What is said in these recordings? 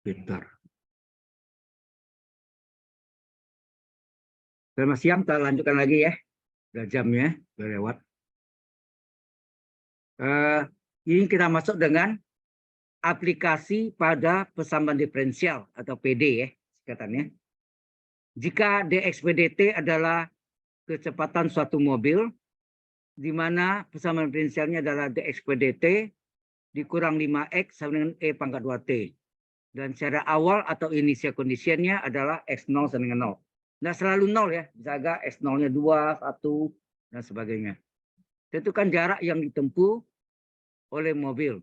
Bentar. Selamat siang, kita lanjutkan lagi ya. Udah jamnya, udah lewat. Ini kita masuk dengan aplikasi pada pesaman diferensial atau PD ya, singkatannya. Jika dxPdt adalah kecepatan suatu mobil, di mana pesaman diferensialnya adalah dxPdt dikurang 5x sama dengan E pangkat 2T. Dan secara awal atau initial conditionnya adalah X0 sama dengan 0. Nggak selalu 0 ya, bisa agak X0-nya 2, 1, dan sebagainya. Tentukan jarak yang ditempuh oleh mobil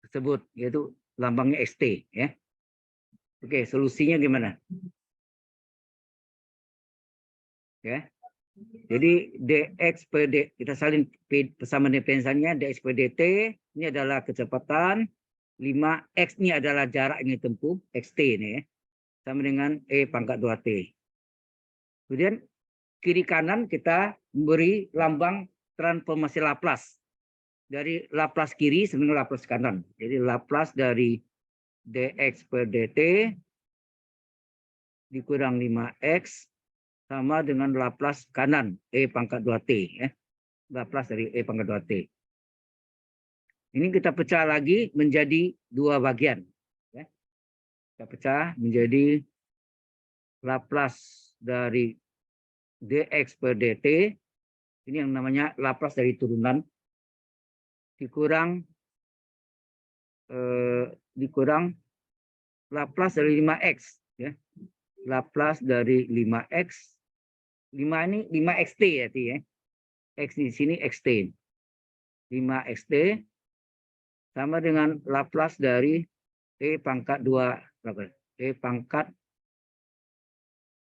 tersebut, yaitu lambangnya ST. Ya. Oke, solusinya gimana? Ya. Jadi dxPdt, kita salin pesamaan diferensialnya, dxPdt ini adalah kecepatan, 5x ini adalah jarak yang ditempuh, xt ini ya, sama dengan E pangkat 2T. Kemudian kiri kanan kita memberi lambang transformasi Laplace. Dari Laplace kiri sama dengan Laplace kanan. Jadi Laplace dari dxPdt dikurang 5x sama dengan Laplace kanan E pangkat 2T. Ya. Laplace dari E pangkat 2T. Ini kita pecah lagi menjadi dua bagian. Ya. Kita pecah menjadi Laplace dari dxPdt, ini yang namanya Laplace dari turunan, dikurang Laplace dari 5x. Ya. Laplace dari 5x. 5 ini 5xt ya. X di sini xt. 5xt sama dengan Laplace dari E pangkat 2. E pangkat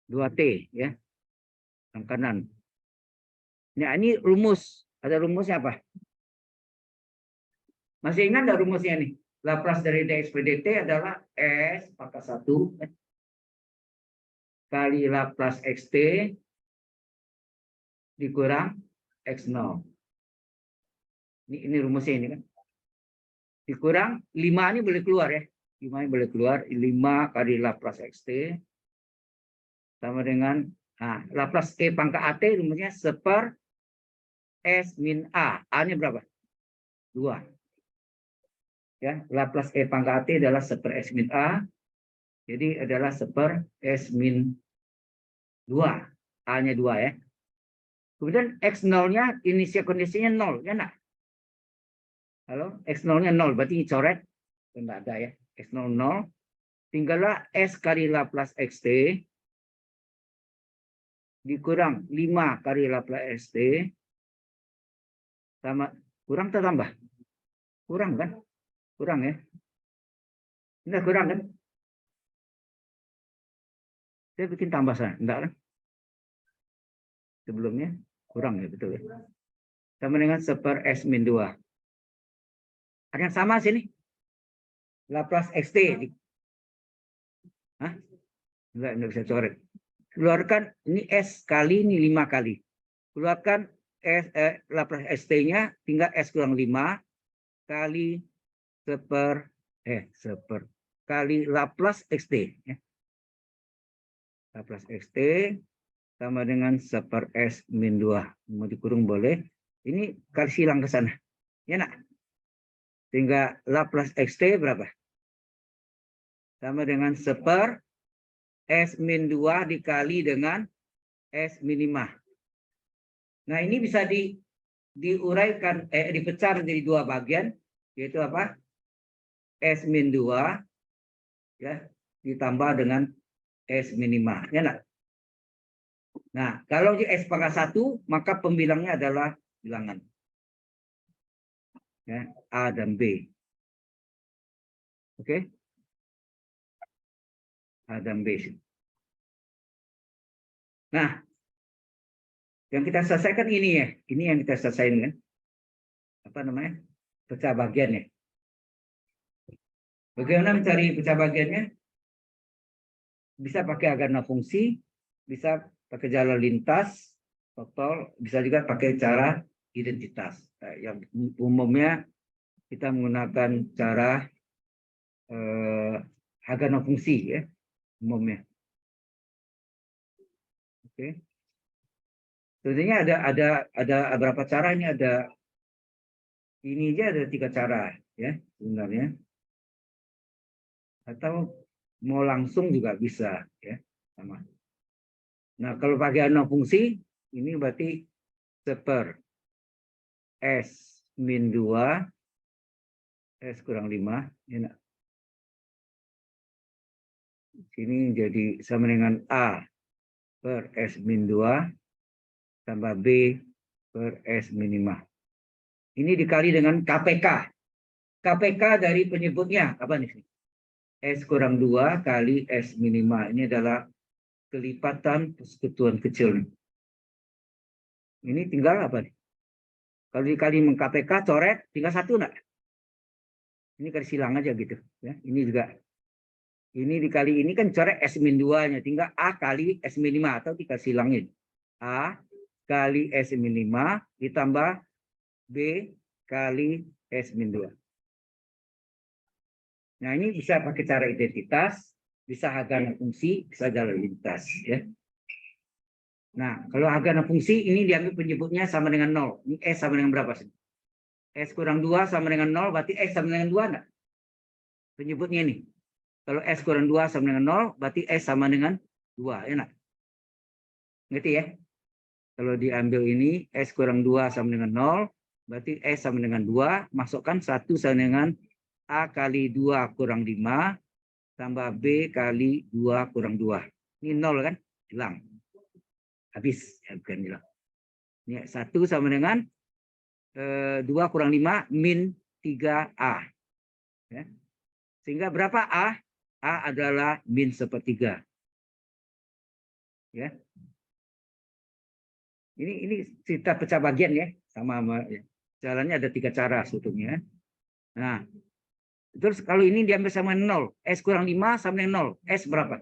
2T ya. Yang kanan. Nah, ini rumus. Ada rumusnya apa? Masih ingat nggak rumusnya nih? Laplace dari dxPdt adalah S pangkat 1 kali Laplace xt dikurang x0. Ini rumusnya ini kan. Dikurang 5 ini boleh keluar ya. 5 ini boleh keluar. 5 kali Laplace xt sama dengan Laplace E pangkat AT rumusnya seper S min A. A-nya berapa? 2. Ya, Laplace E pangkat AT adalah seper S min A. Jadi adalah seper S min 2. A-nya 2 ya. Kemudian X0-nya inisial kondisinya 0. Ya enggak? Halo? X0-nya 0. Berarti ini coret. Enggak ada ya. X0, 0. Tinggallah S kali Laplace xt dikurang 5 kali Laplace xt sama kurang atau tambah? Kurang kan? Kurang ya. Enggak kurang kan? Saya bikin tambah sana. Enggak kan? Sebelumnya kurang ya, betul ya. Sama dengan seper S min 2. Ada yang sama sini? Laplace xt. Hah? Enggak bisa coret. Keluarkan ini S kali, ini 5 kali. Keluarkan Laplace xt-nya, tinggal S kurang 5 kali seper kali Laplace xt. Ya. Laplace xt sama dengan seper S min 2. Mau dikurung boleh. Ini kali silang ke sana. Ya nak? Sehingga Laplace xt berapa? Sama dengan seper S min 2 dikali dengan S min 5. Nah ini bisa diuraikan, dipecah menjadi dua bagian. Yaitu apa? S min 2 ya, ditambah dengan S min 5. Ya nak? Nah, kalau di S pangkat 1, maka pembilangnya adalah bilangan. Ya, A dan B. Oke? A dan B. Nah, yang kita selesaikan ini ya. Ini yang kita selesaikan kan. Apa namanya? Pecah bagiannya. Bagaimana mencari pecah bagiannya? Bisa pakai agama fungsi, bisa pakai jalan lintas, total, bisa juga pakai cara identitas. Yang umumnya kita menggunakan cara harga non fungsi ya umumnya. Oke. Tentunya ada beberapa cara, ini ada ini aja ada 3 cara ya sebenarnya. Atau mau langsung juga bisa ya sama. Nah, kalau pakai non fungsi ini berarti seper S min 2 S kurang 5 ini. Sini jadi sama dengan A per S min 2 tambah B per S min 5. Ini dikali dengan KPK. KPK dari penyebutnya apa nih? S kurang 2 kali S min 5. Ini adalah kelipatan persekutuan kecil. Ini tinggal apa nih? Kalau dikali dengan KPK coret tinggal 1 enggak? Ini kasih silang aja gitu ya. Ini juga ini dikali ini kan coret S min 2-nya, tinggal A kali S min 5 atau dikasih silangin. A kali S min 5 ditambah B kali S min 2. Nah, ini bisa pakai cara identitas, bisa harga non fungsi, bisa jalan lintas ya. Nah, kalau harga non fungsi ini diambil penyebutnya sama dengan 0. Ini S sama dengan berapa sih? S kurang 2 sama dengan 0, berarti S sama dengan 2 enggak? Penyebutnya ini. Kalau S kurang 2 sama dengan 0, berarti S sama dengan 2. Enak? Ngerti ya? Kalau diambil ini, S kurang 2 sama dengan 0, berarti S sama dengan 2. Masukkan 1 sama dengan A kali 2 kurang 5, tambah B kali 2 kurang 2. Ini 0 kan? Hilang. Habis. Ya, bukan hilang. Ini 1 sama dengan 2 kurang 5 min 3A. Ya. Sehingga berapa A? A adalah min sepertiga. Ya. Ini kita pecah bagian ya. Sama ya. Jalannya ada 3 cara sebetulnya. Nah, terus kalau ini diambil sama 0. S kurang 5 sama dengan 0. S berapa?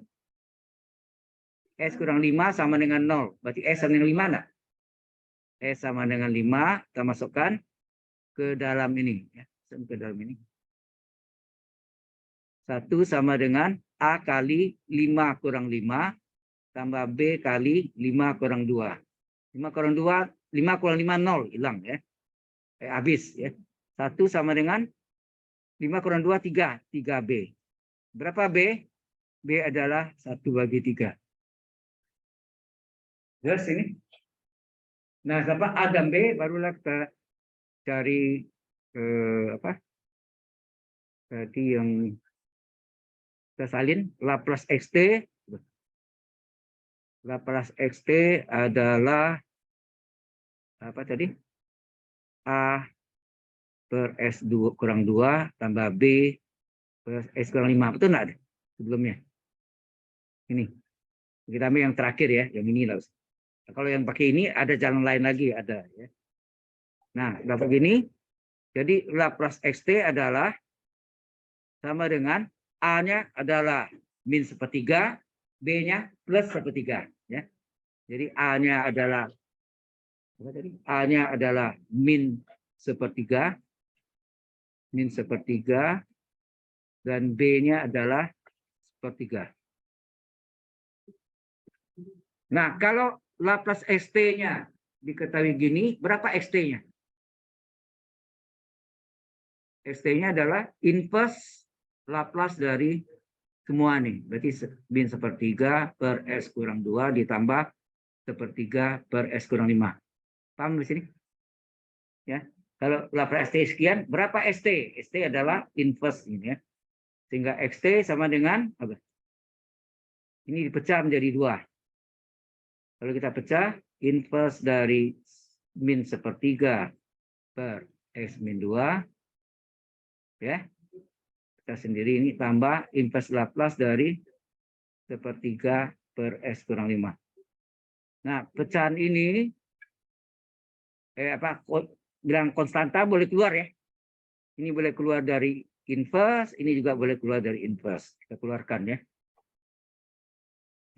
S kurang 5 sama dengan 0. Berarti S sama dengan 5 enggak? S sama dengan 5. Kita masukkan ke dalam ini. Ya. Ke dalam ini. 1 sama dengan A kali 5 kurang 5 tambah B kali 5 kurang 2. 5 kurang 2, 5 kurang 5, 0. Hilang ya. Habis ya. 1 sama dengan 5 kurang 2, 3. 3B. Berapa B? B adalah 1 bagi 3. Jelas ini. Nah, sampai A dan B barulah kita cari apa? Tadi yang kita salin Laplace XT. Laplace XT adalah apa tadi? A per S2 kurang 2 tambah B per S kurang 5. Betul enggak? Sebelumnya. Ini. Kita ambil yang terakhir ya, yang ini lah. Nah, kalau yang pakai ini ada jalan lain lagi, ada ya. Nah, udah begini. Jadi Laplace XT adalah sama dengan A-nya adalah min sepertiga, B-nya plus sepertiga ya. Jadi A-nya adalah apa tadi? A-nya adalah min sepertiga dan B-nya adalah sepertiga. Nah, kalau Laplace XT-nya diketahui gini, berapa XT-nya? XT-nya adalah inverse Laplace dari semua nih. Berarti min sepertiga per S kurang 2 ditambah sepertiga per S kurang 5. Paham di sini? Ya. Kalau Laplace ST sekian, berapa ST? ST adalah inverse ini ya. Sehingga XT sama dengan apa? Ini dipecah menjadi 2. Kalau kita pecah, inverse dari min sepertiga per S min 2 ya. Kita sendiri ini tambah inverse Laplace dari sepertiga per S kurang 5. Nah, pecahan ini bilang konstanta boleh keluar ya. Ini boleh keluar dari inverse, ini juga boleh keluar dari inverse. Kita keluarkan ya.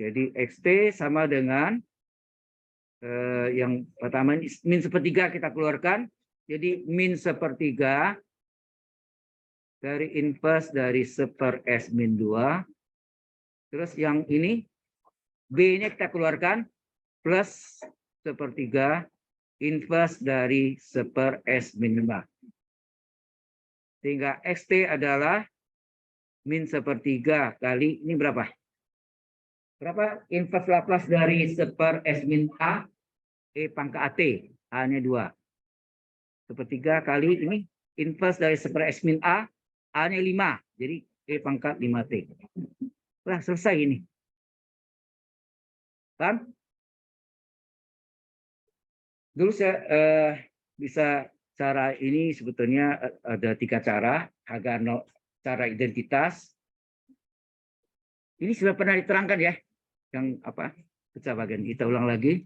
Jadi XT sama dengan yang pertama ini min sepertiga kita keluarkan. Jadi min sepertiga dari inverse dari 1 S min 2. Terus yang ini, B-nya kita keluarkan, plus 1/3 inverse dari 1 S min 5. Sehingga XT adalah min 1/3 kali, ini berapa? Berapa inverse Laplace dari 1 S min A? E pangkat AT. A-nya 2. 1/3 kali ini inverse dari 1 S min A. A-nya 5. Jadi E pangkat 5T. Nah, selesai ini. Kan? Dulu saya bisa cara ini sebetulnya ada 3 cara. Agar cara identitas. Ini sudah pernah diterangkan ya. Yang apa? Pecah bagian. Kita ulang lagi.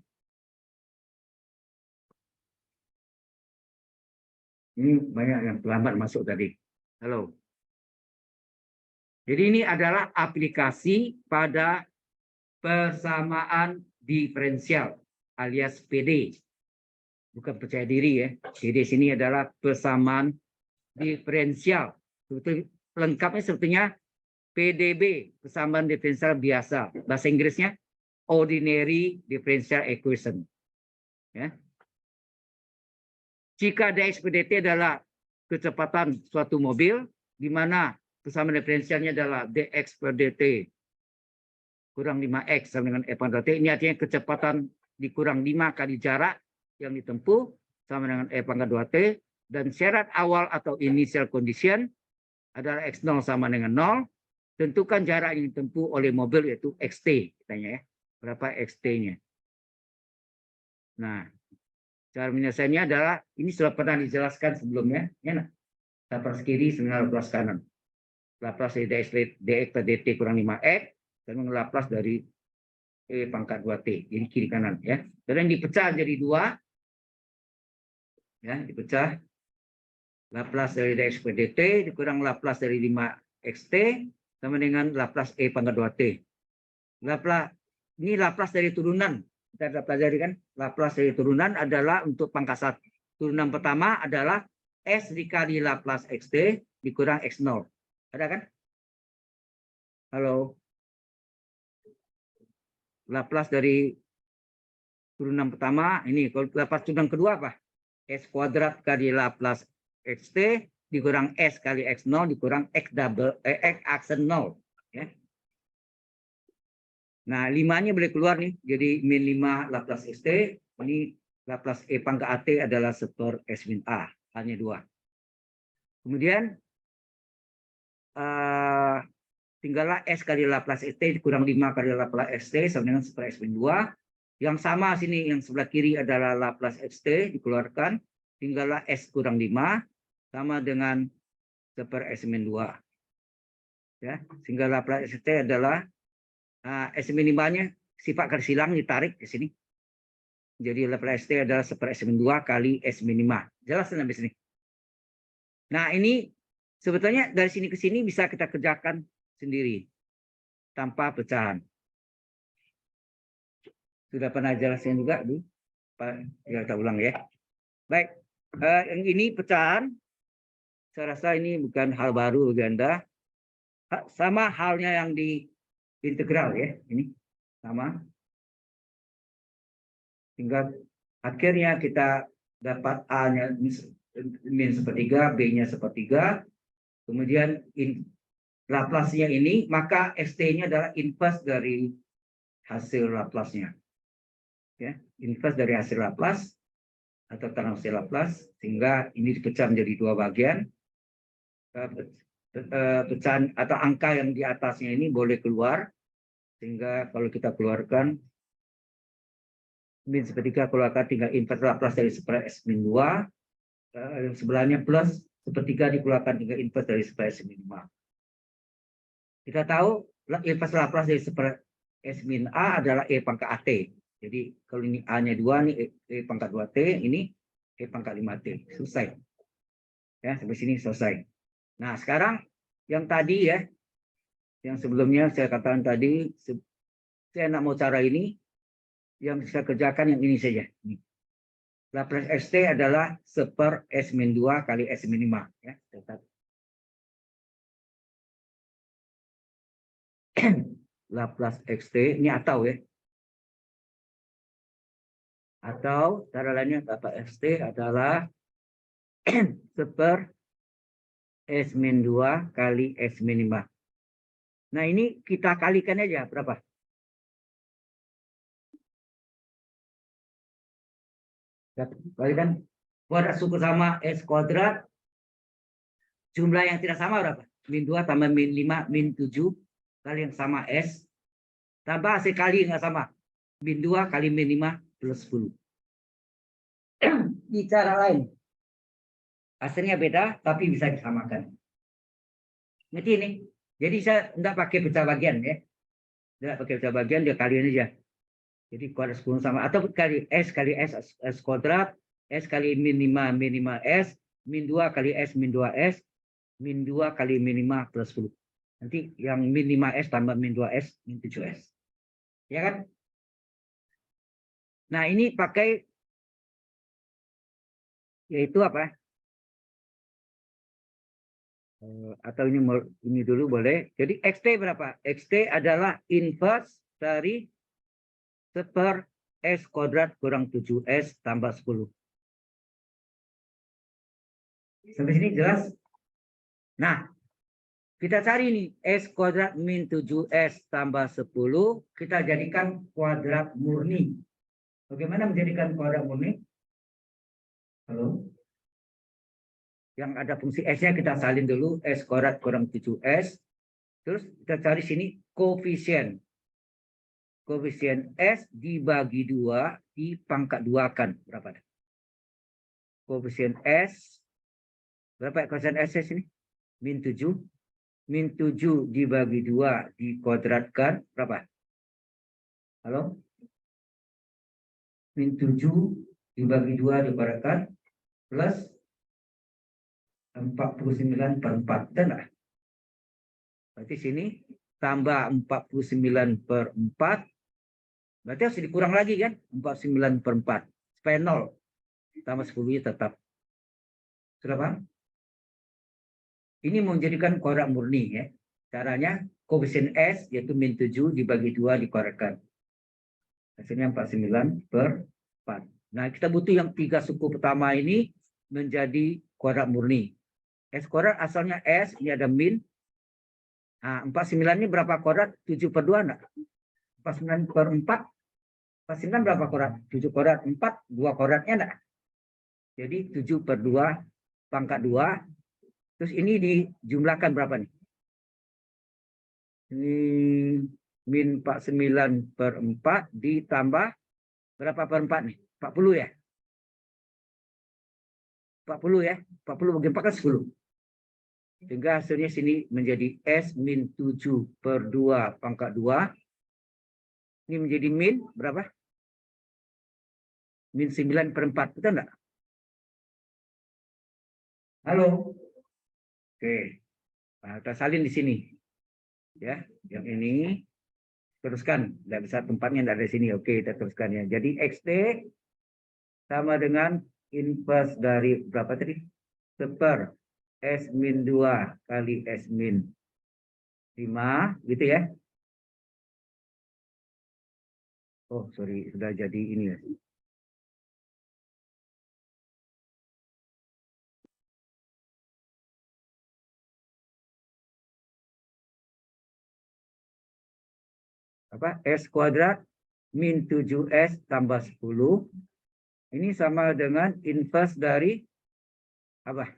Ini banyak yang terlambat masuk tadi. Halo. Jadi ini adalah aplikasi pada persamaan diferensial alias PD. Bukan percaya diri ya. PD sini adalah persamaan diferensial. Lengkapnya sebetulnya PDB, persamaan diferensial biasa. Bahasa Inggrisnya ordinary differential equation. Ya. Jika dx per dt adalah kecepatan suatu mobil, di mana persamaan diferensialnya adalah dx per dt kurang 5x sama dengan e pangkat t. Ini artinya kecepatan dikurang 5 kali jarak yang ditempuh sama dengan e pangkat 2t. Dan syarat awal atau initial condition adalah x0 sama dengan 0. Tentukan jarak yang ditempuh oleh mobil yaitu xt. Katanya ya. Berapa xt-nya. Nah, cara menyelesaikannya adalah, ini sudah pernah dijelaskan sebelumnya. Ya, Laplace kiri dengan Laplace kanan. Laplace dari dx per dt kurang 5x. Dan Laplace dari E pangkat 2T. Jadi kiri kanan. Ya. Dan dipecah jadi 2. Ya, dipecah. Laplace dari dx per dt dikurang Laplace dari 5xt. Sama dengan Laplace E pangkat 2T. Laplace, ini Laplace dari turunan. Kita sudah pelajari kan, Laplace dari turunan adalah untuk pangkat 1. Turunan pertama adalah S dikali Laplace XT dikurang X0. Ada kan? Halo. Laplace dari turunan pertama, ini kalau Laplace turunan kedua apa? S kuadrat kali Laplace XT dikurang S kali X0 dikurang X aksen 0. Ya. Nah, 5-nya boleh keluar nih. Jadi min 5 Laplace XT. Ini Laplace E pangkat AT adalah 1 S min A. Hanya 2. Kemudian tinggallah S kali Laplace XT dikurang 5 kali Laplace XT sama dengan 1 S min 2. Yang sama sini, yang sebelah kiri adalah Laplace XT dikeluarkan. Tinggallah S kurang 5 sama dengan 1 S min 2. Ya, sehingga Laplace XT adalah S minimanya sifat garis silang ditarik ke sini. Jadi Laplace ST adalah 1 S min 2 kali S minima. Jelas sampai sini. Nah, ini sebetulnya dari sini ke sini bisa kita kerjakan sendiri tanpa pecahan. Sudah pernah jelasin juga, Bu. Kita ulang ya. Baik, yang ini pecahan. Saya rasa ini bukan hal baru bagi Anda. Sama halnya yang di integral ya, ini sama. Hingga akhirnya kita dapat A-nya min 1/3, B-nya 1/3. Kemudian Laplace-nya ini, maka ST-nya adalah inverse dari hasil Laplace-nya. Ya, inverse dari hasil Laplace atau transformasi Laplace, sehingga ini dipecah menjadi 2 bagian. Pecahan atau angka yang di atasnya ini boleh keluar, sehingga kalau kita keluarkan min 1/3 keluarkan tinggal inverse Laplace dari 1 S min 2. Yang sebelahnya plus 1/3 dikeluarkan tinggal inverse dari 1 S min 5. Kita tahu inverse Laplace dari 1 S min A adalah E pangkat AT. Jadi kalau ini A-nya 2, nih E pangkat 2T, ini E pangkat 5T. Selesai. Ya, sampai sini selesai. Nah, sekarang yang tadi ya, yang sebelumnya saya katakan tadi, saya nak mau cara ini, yang saya kerjakan yang ini saja. Laplace ST adalah 1 S min 2 kali S min 5. Ya, Laplace XT, ini atau ya. Atau cara lainnya Laplace XT adalah seper S-2 kali S-5. Nah, ini kita kalikan aja berapa? Kalikan kuadrat suku sama S kuadrat. Jumlah yang tidak sama berapa? Min 2 tambah min 5, min 7 kali yang sama S. Tambah hasil kali yang sama. Min 2 kali min 5 plus 10. Di cara lain. Hasilnya beda, tapi bisa disamakan. Ngerti ini? Jadi saya tidak pakai pecah bagian ya. Tidak pakai pecah bagian, dia kaliin aja. Jadi kuadrat 10 sama. Atau kali S kuadrat. S kali min 5, min 5S. Min 2 kali S, min 2S. Min 2 kali min 5 plus 10. Nanti yang min 5S tambah min 2S, min 7S. Ya kan? Nah, ini pakai yaitu apa? Atau ini dulu boleh. Jadi XT berapa? XT adalah inverse dari seper S kuadrat kurang 7S tambah 10. Sampai sini jelas? Nah, kita cari nih S kuadrat min 7S tambah 10. Kita jadikan kuadrat murni. Bagaimana menjadikan kuadrat murni? Halo? Yang ada fungsi S-nya kita salin dulu. S kuadrat kurang 7S. Terus kita cari sini koefisien. Koefisien S dibagi 2 dipangkat 2-kan. Berapa? Koefisien S. Berapa koefisien S ini? Min 7. Min 7 dibagi 2 dikuadratkan. Berapa? Halo? Min 7 dibagi 2 dikuadratkan. Plus 49/4. Betul nggak? Berarti sini tambah 49/4. Berarti harus dikurang lagi kan? 49/4. Supaya 0. Tambah 10-nya tetap. Sudah paham? Ini menjadikan kuadrat murni ya. Caranya koefisien S yaitu min 7 dibagi 2 dikuadratkan. Hasilnya 49/4. Nah, kita butuh yang 3 suku pertama ini menjadi kuadrat murni. S kuadrat asalnya S, ini ada min. Nah, 49 ini berapa kuadrat? 7/2 enggak? 49/4. 49 berapa kuadrat? 7 kuadrat. 4, 2 kuadratnya enggak? Jadi 7/2 pangkat 2. Terus ini dijumlahkan berapa nih? Ini min 49/4 ditambah berapa per 4 nih? 40 ya? 40 ya? 40 bagi 4 kan 10. Sehingga hasilnya sini menjadi S min 7/2 pangkat 2. Ini menjadi min berapa? Min 9/4. Betul enggak? Halo? Oke. Nah, kita salin di sini. Ya, yang ini teruskan. Tidak bisa tempatnya tidak ada di sini. Oke, kita teruskan ya. Jadi XT sama dengan inverse dari berapa tadi? Seper S min 2 kali S min 5, gitu ya. Oh, sorry, sudah jadi ini ya. Apa? S kuadrat min 7S tambah 10. Ini sama dengan inverse dari apa?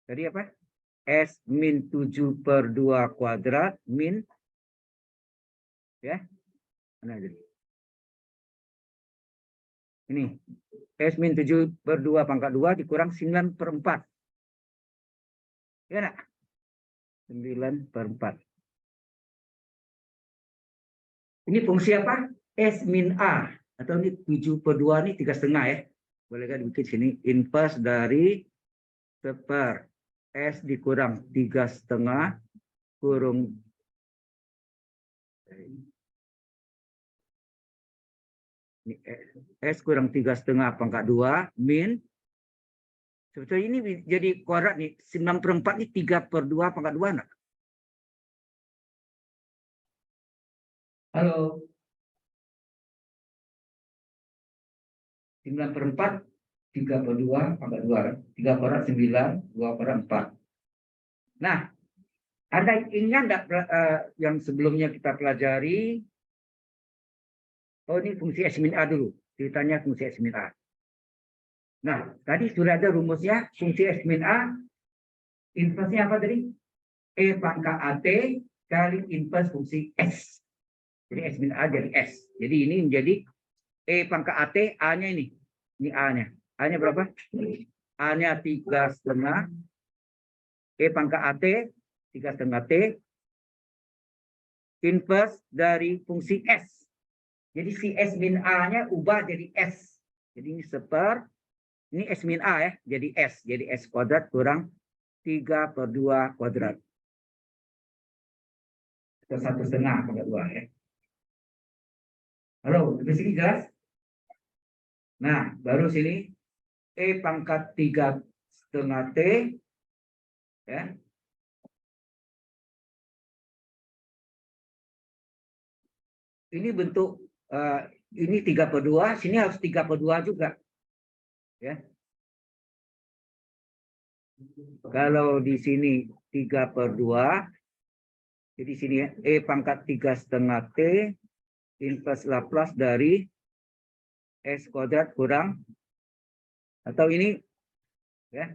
Dari apa? S min 7/2 kuadrat min ya. Mana jadi? Ini S min 7/2 pangkat 2 dikurang 9/4. Ya enggak? 9/4. Ini fungsi apa? S min A. Atau ini 7/2 ini 3,5 ya. Boleh kan bikin sini inverse dari seper S dikurang 3,5 kurung S kurang 3,5 pangkat 2 min. Sebetulnya ini jadi kuadrat nih. 9/4 ini 3/2 pangkat 2 enggak? Halo. 9/4, 3/2, pangkat 2 kan? 3/9, 2/4. Nah, Anda ingat enggak yang sebelumnya kita pelajari? Oh, ini fungsi S min A dulu. Ceritanya fungsi S min A. Nah, tadi sudah ada rumusnya. Fungsi S min A, inversnya apa tadi? E pangkat AT kali invers fungsi S. Jadi S min A jadi S. Jadi ini menjadi E pangkat AT, A-nya ini. Ini A-nya. A-nya berapa? A-nya 3,5. E pangkat AT, 3,5 T. Inverse dari fungsi S. Jadi si S min A-nya ubah jadi S. Jadi ini ini S min A ya. Jadi S. Jadi S kuadrat kurang 3/2 kuadrat. Atau 1,5 pangkat 2 ya. Halo, di sini jelas? Nah, baru sini E pangkat 3,5 T ya. Ini bentuk ini 3/2, sini harus 3/2 juga. Ya. Kalau di sini 3/2, jadi sini ya, E pangkat 3,5 T inverse Laplace dari S kuadrat kurang, atau ini ya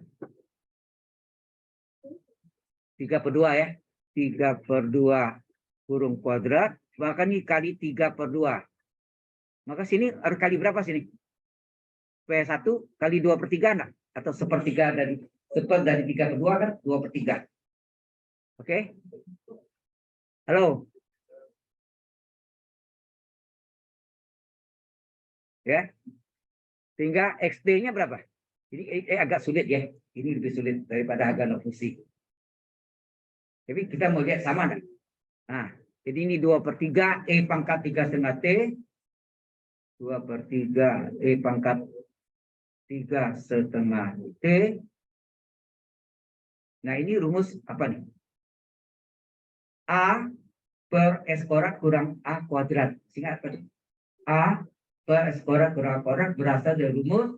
3/2 ya, 3/2 kurung kuadrat, bahkan ini kali 3/2. Maka sini harus kali berapa sini? P1 kali 2/3 enggak? Atau sepertiga dari 3/2 kan 2/3. Oke? Halo? Ya. Sehingga XT-nya berapa? Ini agak sulit ya. Ini lebih sulit daripada Haganov fungsi. Tapi kita mau lihat sama enggak? Nah, jadi ini 2/3 E pangkat 3,5 T. 2/3 E pangkat 3,5 T. Nah, ini rumus apa nih? A per S kuadrat kurang A kuadrat. Ingat apa? A per S kuadrat kurang A kuadrat berasal dari rumus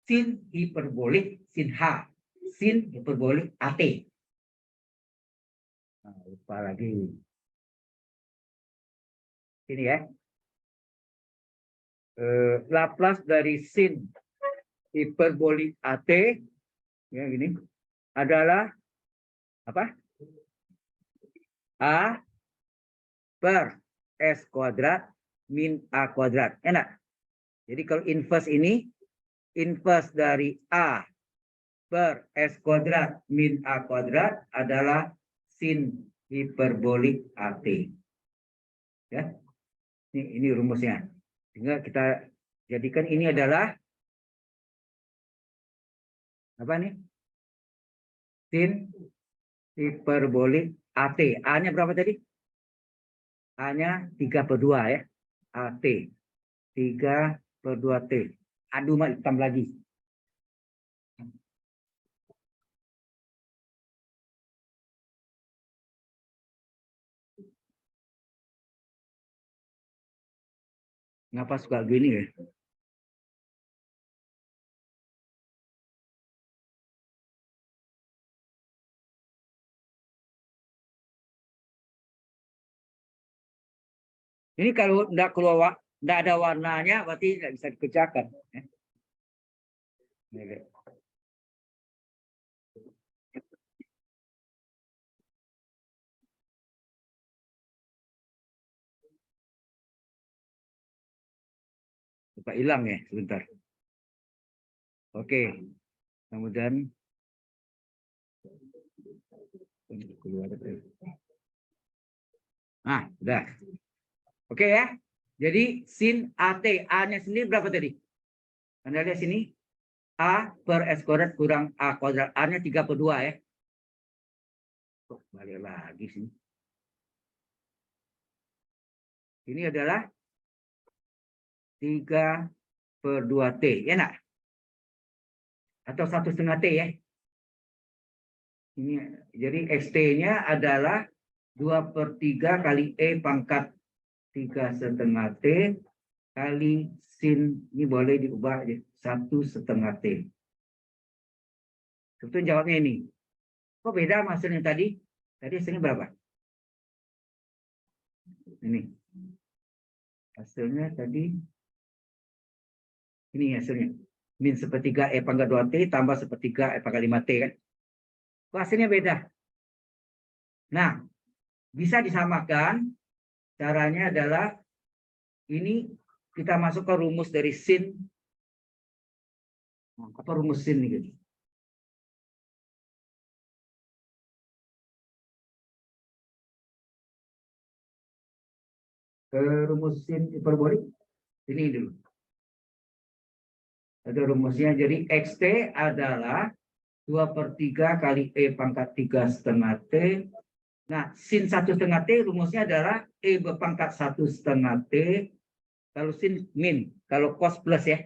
sin hiperbolik sin H. Sin hiperbolik AT. Nah, lupa lagi. Ini ya. Laplace dari sin hiperbolik AT ya gini adalah apa? A per S kuadrat min A kuadrat. Enak. Jadi kalau inverse ini, inverse dari A per S kuadrat min A kuadrat adalah sin hiperbolik AT. Ya. Ini rumusnya. Sehingga kita jadikan ini adalah apa nih? Sin hiperbolik AT. A-nya berapa tadi? A-nya 3/2 ya. AT. 3/2 T. Aduh, mah hitam lagi. Ngapa suka gini ya? Ini kalau enggak ada warnanya, berarti nggak bisa dikerjakan. Coba hilang ya, sebentar. Oke, kemudian nah, udah. Oke ya. Jadi sin AT, A-nya sendiri berapa tadi? Anda lihat sini. A per S kuadrat kurang A kuadrat. A-nya 3/2 ya. Oh, balik lagi sini. Ini adalah 3/2 T, ya nak? Atau 1,5 T ya. Ini jadi XT-nya adalah 2/3 kali E pangkat 3,5 T kali sin, ini boleh diubah jadi 1,5 T. Sebetulnya jawabnya ini. Kok beda sama hasilnya tadi? Tadi hasilnya berapa? Ini. Hasilnya tadi. Ini hasilnya. Min 1/3 E pangkat 2T tambah 1/3 E pangkat 5T kan. Kok hasilnya beda? Nah, bisa disamakan. Caranya adalah ini kita masukkan rumus dari sin. Apa rumus sin ini? Rumus sin hiperbolik ini dulu. Ada rumusnya. Jadi XT adalah 2/3 kali E pangkat 3,5 T. Nah, sin 1,5 T rumusnya adalah E berpangkat 1,5 T. Kalau sin min, kalau cos plus ya,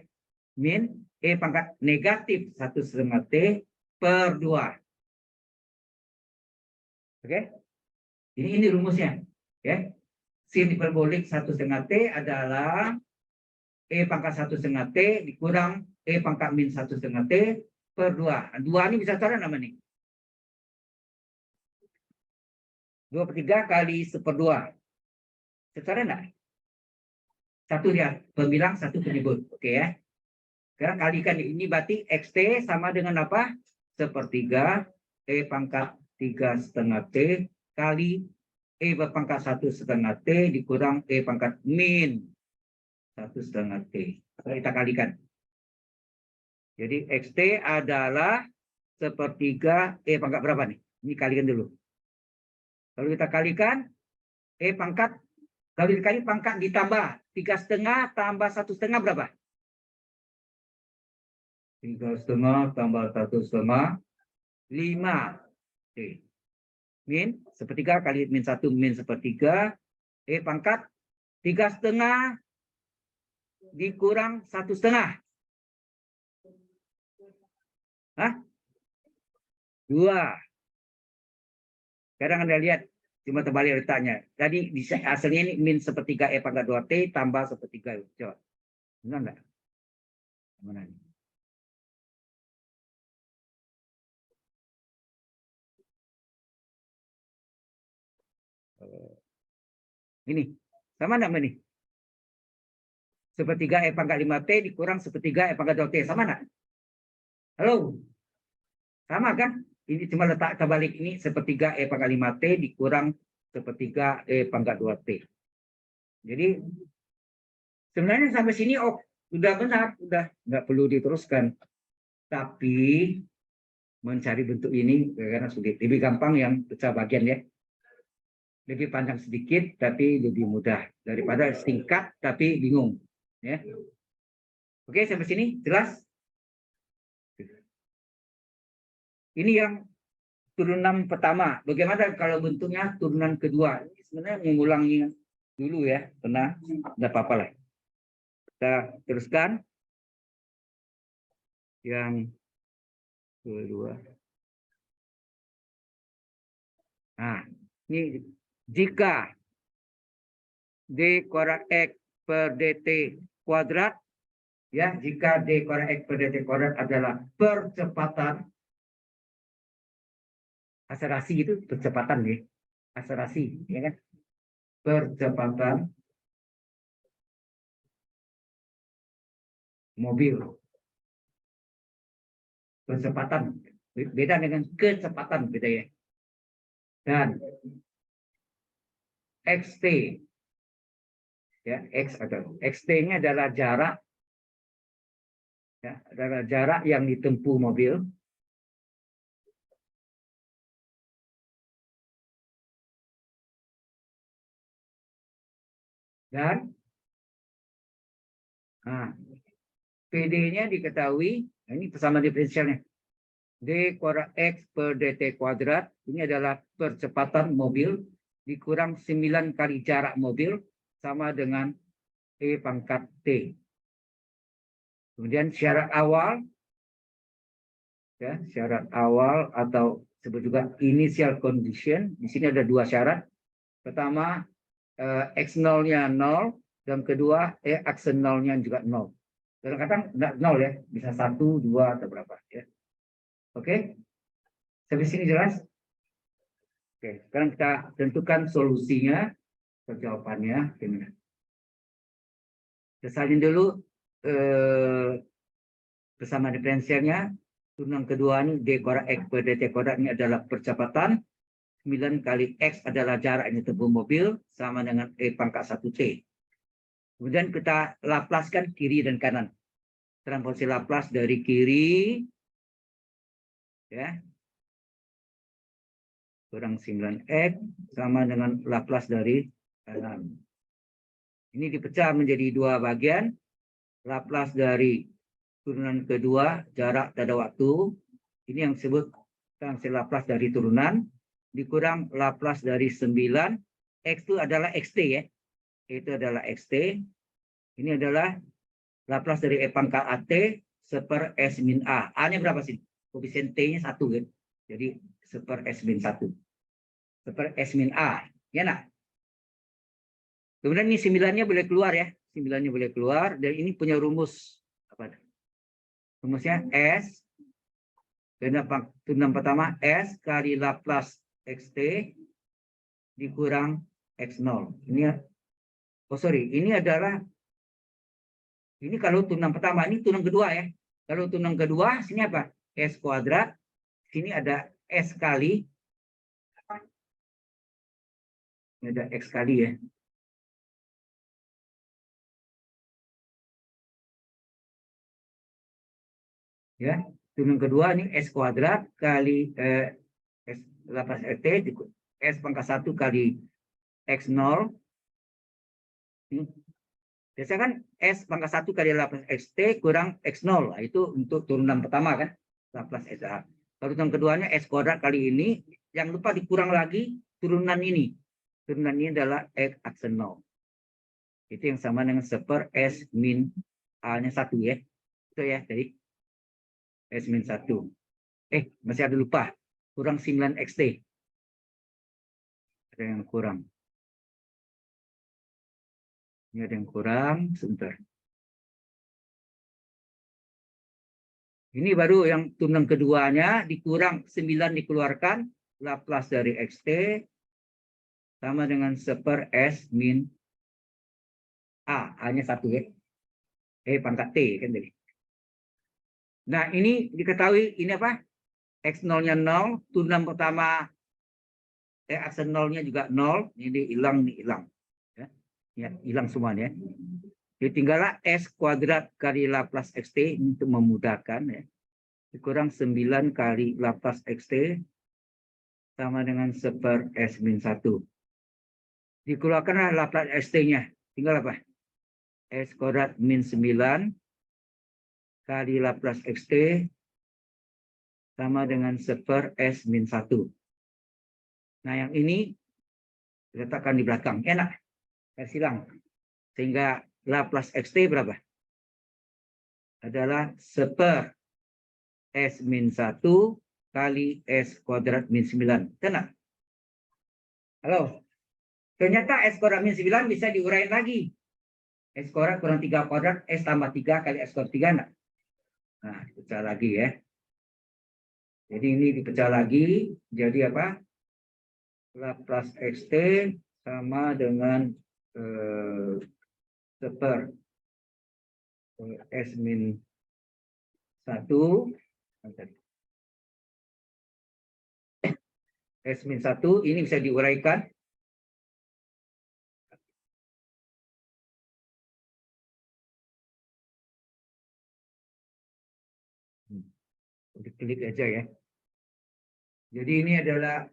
min E pangkat negatif 1,5 T per 2. Oke? Ini rumusnya. Ya. Sin hiperbolik 1,5 T adalah E pangkat 1,5 T dikurang E pangkat min 1,5 T per 2. 2 ini bisa cara nama nih. 2/3 kali 1/2. Secara enggak? Satu ya, pembilang, satu penyebut. Oke ya. Sekarang kalikan ini berarti XT sama dengan apa? 1/3 E pangkat 3,5 T kali E berpangkat 1,5 T dikurang E pangkat min 1,5 T. Kita kalikan. Jadi XT adalah 1/3 E pangkat berapa nih? Ini kalikan dulu. Kalau kita kalikan, E pangkat, kalau dikali pangkat ditambah 3,5 tambah 1,5 berapa? 3,5 tambah 1,5, 5. Oke. Min 1/3 kali min 1 min 1/3. E pangkat 3,5 dikurang 1,5. Hah? 2. Sekarang Anda lihat, cuma terbalik letaknya. Tadi hasilnya ini min 1/3 E pangkat 2T tambah 1/3. Coba. Benar enggak? Mana ini? Ini. Sama enggak ini? 1/3 E pangkat 5T dikurang 1/3 E pangkat 2T. Sama enggak? Halo? Sama kan? Ini cuma letak terbalik ini 1/3 E pangkat 5T dikurang 1/3 E pangkat 2T. Jadi sebenarnya sampai sini sudah benar, sudah nggak perlu diteruskan. Tapi mencari bentuk ini karena sulit. Lebih gampang yang pecah bagian ya. Lebih panjang sedikit tapi lebih mudah daripada singkat tapi bingung. Ya. Oke, sampai sini jelas? Ini yang turunan pertama. Bagaimana kalau bentuknya turunan kedua? Ini sebenarnya mengulangi dulu ya, karena tidak apa-apa lah. Kita teruskan yang kedua. Nah, ini jika D kuadrat X per DT kuadrat, ya, jika D kuadrat X per DT kuadrat adalah percepatan, akselerasi itu percepatan ya, akselerasi, ya kan? Percepatan mobil, percepatan beda dengan kecepatan, beda ya. Dan XT, ya, X atau XT-nya adalah jarak, ya, adalah jarak yang ditempuh mobil. Dan nah, PD-nya diketahui, nah ini persamaan diferensialnya. D kuadrat X per DT kuadrat, ini adalah percepatan mobil, dikurang 9 kali jarak mobil, sama dengan E pangkat T. Kemudian syarat awal, ya, syarat awal atau disebut juga initial condition. Di sini ada dua syarat. Pertama, X0-nya 0, dan kedua aksen 0-nya juga 0. Kadang-kadang enggak 0 ya, bisa 1, 2 atau berapa ya. Oke. Sampai sini jelas? Oke, sekarang kita tentukan solusinya, jawabannya gimana. Kita salin dulu bersama diferensialnya. Turunan kedua ini D kuadrat X per DT kuadrat ini adalah percepatan. 9 kali X adalah jarak ini tempuh mobil sama dengan E pangkat 1T. Kemudian kita laplaskan kiri dan kanan. Transformasi Laplace dari kiri ya kurang 9X sama dengan Laplace dari kanan. Ini dipecah menjadi dua bagian. Laplace dari turunan kedua jarak pada waktu. Ini yang disebut transformasi Laplace dari turunan. Dikurang Laplace dari 9. X itu adalah XT ya. Itu adalah XT. Ini adalah Laplace dari E pangkat AT seper S min A. A-nya berapa sih? Koefisien T-nya 1 kan. Jadi seper S min 1. Seper S min A. Ya nak? Kemudian ini 9-nya boleh keluar ya. 9-nya boleh keluar. Dan ini punya rumus. Apa? Rumusnya S. Turunan pertama S kali Laplace XT dikurang X0. Ini ini adalah ini kalau turunan pertama, ini turunan kedua ya. Kalau turunan kedua, sini apa? S kuadrat. Sini ada S kali. Ini ada X kali ya. Ya, turunan kedua ini S kuadrat kali S Laplace RT S pangkat 1 kali X0. Biasanya kan S pangkat 1 kali Laplace XT kurang X0. Nah, itu untuk turunan pertama kan. Laplace SH. Kalau turunan keduanya S kuadrat kali ini. Jangan lupa dikurang lagi turunan ini. Turunan ini adalah X aksen 0. Itu yang sama dengan seper S min A-nya 1 ya. Itu ya tadi. S min 1. Masih ada lupa. Kurang 9 XT. Ada yang kurang. Ini ada yang kurang, sebentar. Ini baru yang turunan keduanya, dikurang 9 dikeluarkan, Laplace dari XT, sama dengan seper S min A, A-nya 1 ya. Pangkat T kan tadi. Nah ini diketahui, ini apa? X0-nya 0, turunan pertama, aksen 0-nya juga 0, ini hilang, ini hilang. Ya, hilang semuanya. Jadi tinggallah S kuadrat kali Laplace XT untuk memudahkan ya. Dikurang 9 kali Laplace XT sama dengan seper S min 1. Dikeluarkanlah Laplace XT-nya. Tinggal apa? S kuadrat min 9 kali Laplace XT sama dengan seper S min 1. Nah yang ini diletakkan di belakang. Enak. Saya silang. Sehingga Laplace XT berapa? Adalah seper S min 1 kali S kuadrat min 9. Kena? Halo? Ternyata S kuadrat min 9 bisa diuraikan lagi. S kuadrat kurang 3 kuadrat, S tambah 3 kali S kuadrat 3. Nah, dipecah lagi ya. Jadi ini dipecah lagi. Jadi apa? Laplace XT sama dengan seper S min 1. S min 1 ini bisa diuraikan. Diklik aja ya. Jadi ini adalah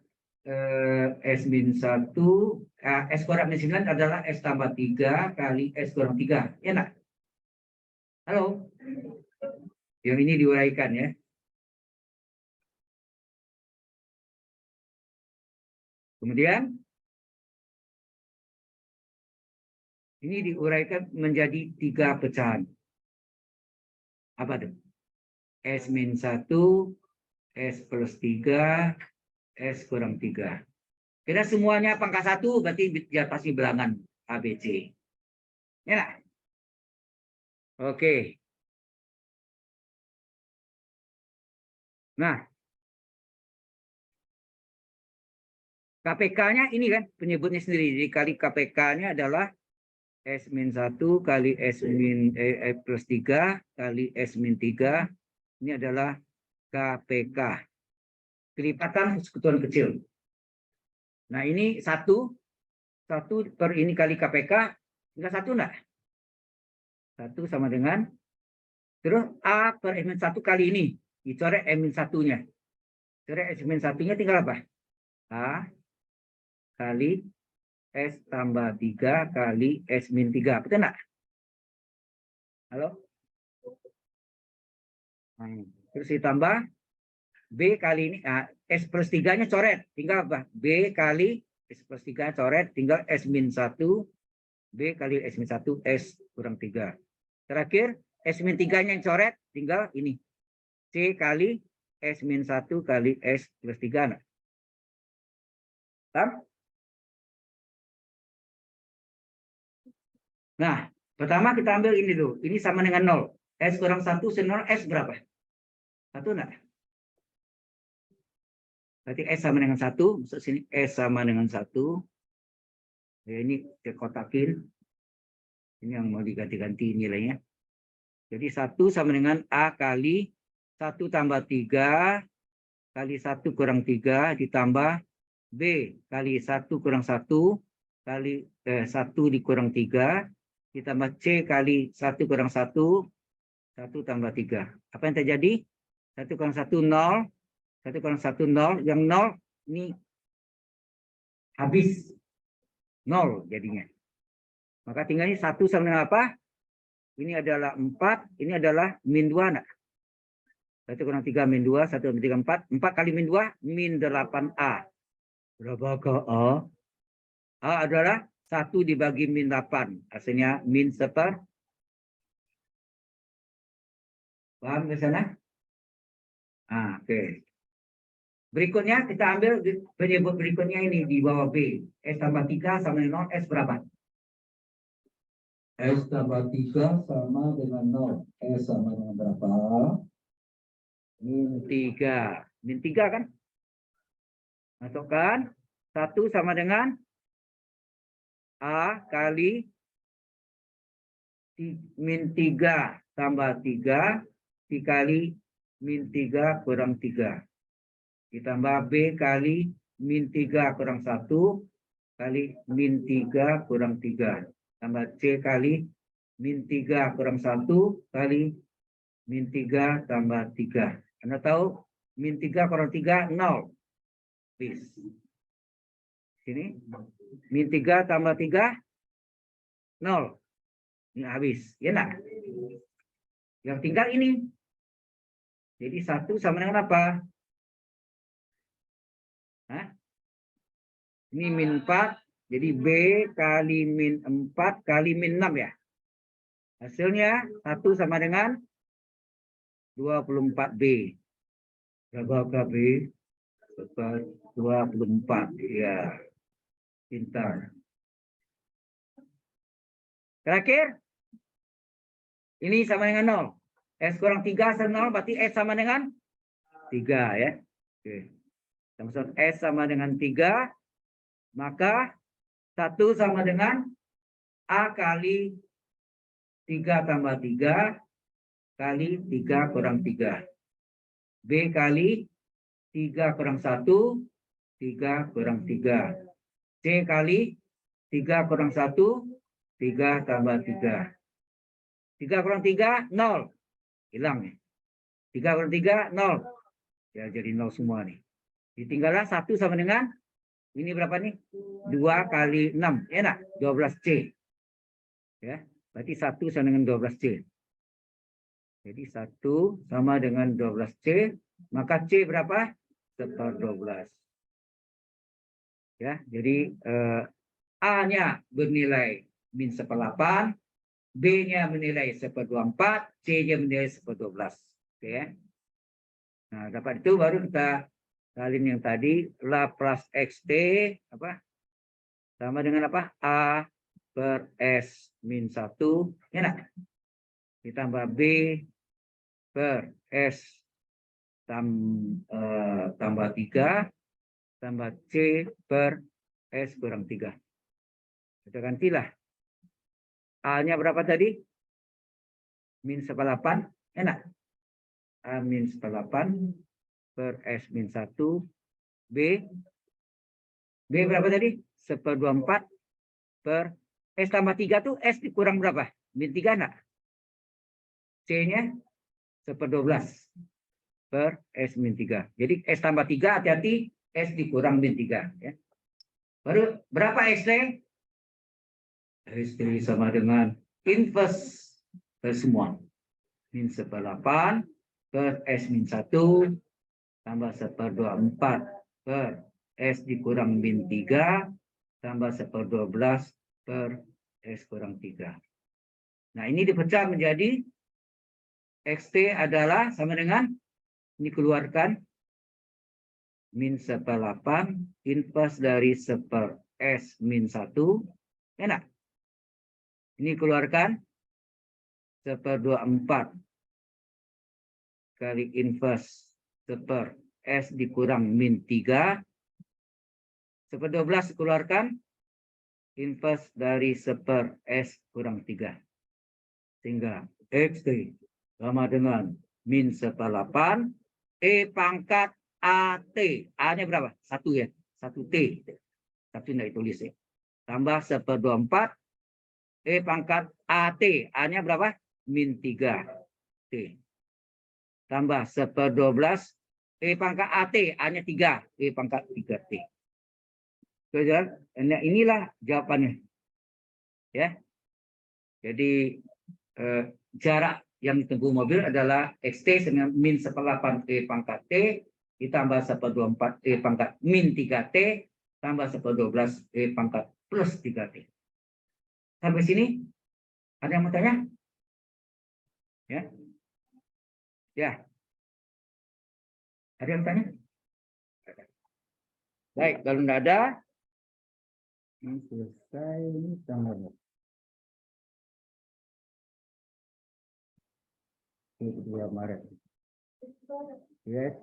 S min 1, S kuadrat min 9 adalah S tambah 3 kali S kurang 3. Ya nak? Halo? Yang ini diuraikan ya. Kemudian ini diuraikan menjadi 3 pecahan. Apa tuh? S min 1, S plus 3, S kurang 3. Karena semuanya pangkat 1 berarti dia pasti bilangan ABC. Ya nah? Oke. Nah, KPK-nya ini kan penyebutnya sendiri. Jadi kali KPK-nya adalah S-1 kali S plus 3 kali S-3. Ini adalah KPK. Kelipatan sekutuan kecil. Nah, ini 1 per ini kali KPK. Enggak 1 enggak? 1 sama dengan. Terus A per S-1 kali ini. Dicoret M-1-nya. Coret S-1-nya tinggal apa? A kali S tambah 3 kali S-3. Betul enggak? Halo? Terus ditambah B kali ini. S plus 3-nya coret. Tinggal apa? B kali S plus 3 coret. Tinggal S-1. B kali S-1. S kurang 3. Terakhir, S-3-nya yang coret. Tinggal ini. C kali S-1 kali S plus 3. Nah, pertama kita ambil ini dulu. Ini sama dengan 0. S kurang 1 senol S berapa? 1 enggak? Berarti S sama dengan 1. Masuk sini S sama dengan 1. Ya, ini dikotakin. Ini yang mau diganti-ganti nilainya. Jadi 1 sama dengan A kali 1 tambah 3 kali 1 kurang 3 ditambah B kali 1 kurang 1 kali 1 dikurang 3 ditambah C kali 1 kurang 1 tambah 3. Apa yang terjadi? 1 kurang 1 0, 1 kurang 1 0, yang 0 ini habis 0 jadinya. Maka tinggal ini 1 sama dengan apa? Ini adalah 4, ini adalah min 2 enggak? 1 kurang 3 min 2, 1 min 3 4. 4 kali min 2 min 8A. Berapa ke A? A adalah 1 dibagi min 8. Hasilnya min 1. Paham ke sana? Oke. Berikutnya kita ambil penyebut berikutnya ini di bawah B. S tambah 3 sama dengan 0. S berapa? S tambah 3 sama dengan 0. S sama dengan berapa? Min 3. Min 3 kan? Masukkan. 1 sama dengan A kali min 3 tambah 3 dikali min 3 kurang 3. Ditambah B kali min 3 kurang 1 kali min 3 kurang 3. Tambah C kali min 3 kurang 1 kali min 3 tambah 3. Anda tahu min 3 kurang 3, 0. Bis. Sini. Min 3 tambah 3, 0. Ini habis. Ya enggak? Yang tinggal ini. Jadi 1 sama dengan apa? Hah? Ini min 4. Jadi B kali min 4 kali min 6 ya. Hasilnya 1 sama dengan 24B. Berapa B? 24. Ya. Pintar. Terakhir. Ini sama dengan 0. S kurang 3 sama 0 berarti S sama dengan 3 ya. Oke. Maksud S sama dengan 3. Maka 1 sama dengan A kali 3 tambah 3 kali 3 kurang 3. B kali 3 kurang 1, 3 kurang 3. C kali 3 kurang 1, 3 tambah 3. 3 kurang 3, 0. Hilang ya. 3 kurang 3, 0. Ya, jadi 0 semua nih. Ditinggallah 1 sama dengan, ini berapa nih? 2 kali 6. Ya enggak? 12C. Ya, berarti 1 sama dengan 12C. Jadi 1 sama dengan 12C. Maka C berapa? 1/12. Ya, jadi A-nya bernilai min 1/8. B-nya menilai 1/24, C-nya menilai 1/12. Oke ya. Nah, dapat itu baru kita Kalian yang tadi Laplace XT apa? Sama dengan apa? A per S min 1. Enak. Ditambah B per S tambah 3 tambah C per S kurang 3. Kita gantilah. A-nya berapa tadi? Min 1/8. Enak. A min 1/8 per S min 1. B berapa tadi? 1/24 per S tambah 3 tuh S dikurang berapa? Min 3 enggak? C-nya 1/12 per S min 3. Jadi S tambah 3 hati-hati S dikurang min 3. Ya. Baru berapa S-nya? S sama dengan inverse ke semua. Min 1/8 per S min 1 tambah 1/24 per S dikurang min 3 tambah 1/12 per S kurang 3. Nah, ini dipecah menjadi XT adalah sama dengan ini keluarkan min 1/8 inverse dari 1 S min 1. Enak. Ini keluarkan 1/24 kali inverse 1 S dikurang min 3. 1/12 keluarkan inverse dari 1 S kurang 3. Sehingga XT sama dengan min 1/8 E pangkat AT. A-nya berapa? 1 ya. 1 T. 1 tidak ditulis ya. Tambah 1/24 E pangkat AT. A-nya berapa? Min 3 T. Tambah 1/12 E pangkat AT. A-nya 3. E pangkat 3 T. Nah, inilah jawabannya. Ya. Jadi jarak yang ditempuh mobil adalah XT dengan min 1/8 E pangkat T ditambah 1/24 E pangkat min 3T tambah 1/12 E pangkat plus 3T. Sampai sini ada yang mau tanya? Ya. Ya. Ada yang tanya? Baik, kalau tidak ada ini selesai ini tanggal 2 Maret. Yes.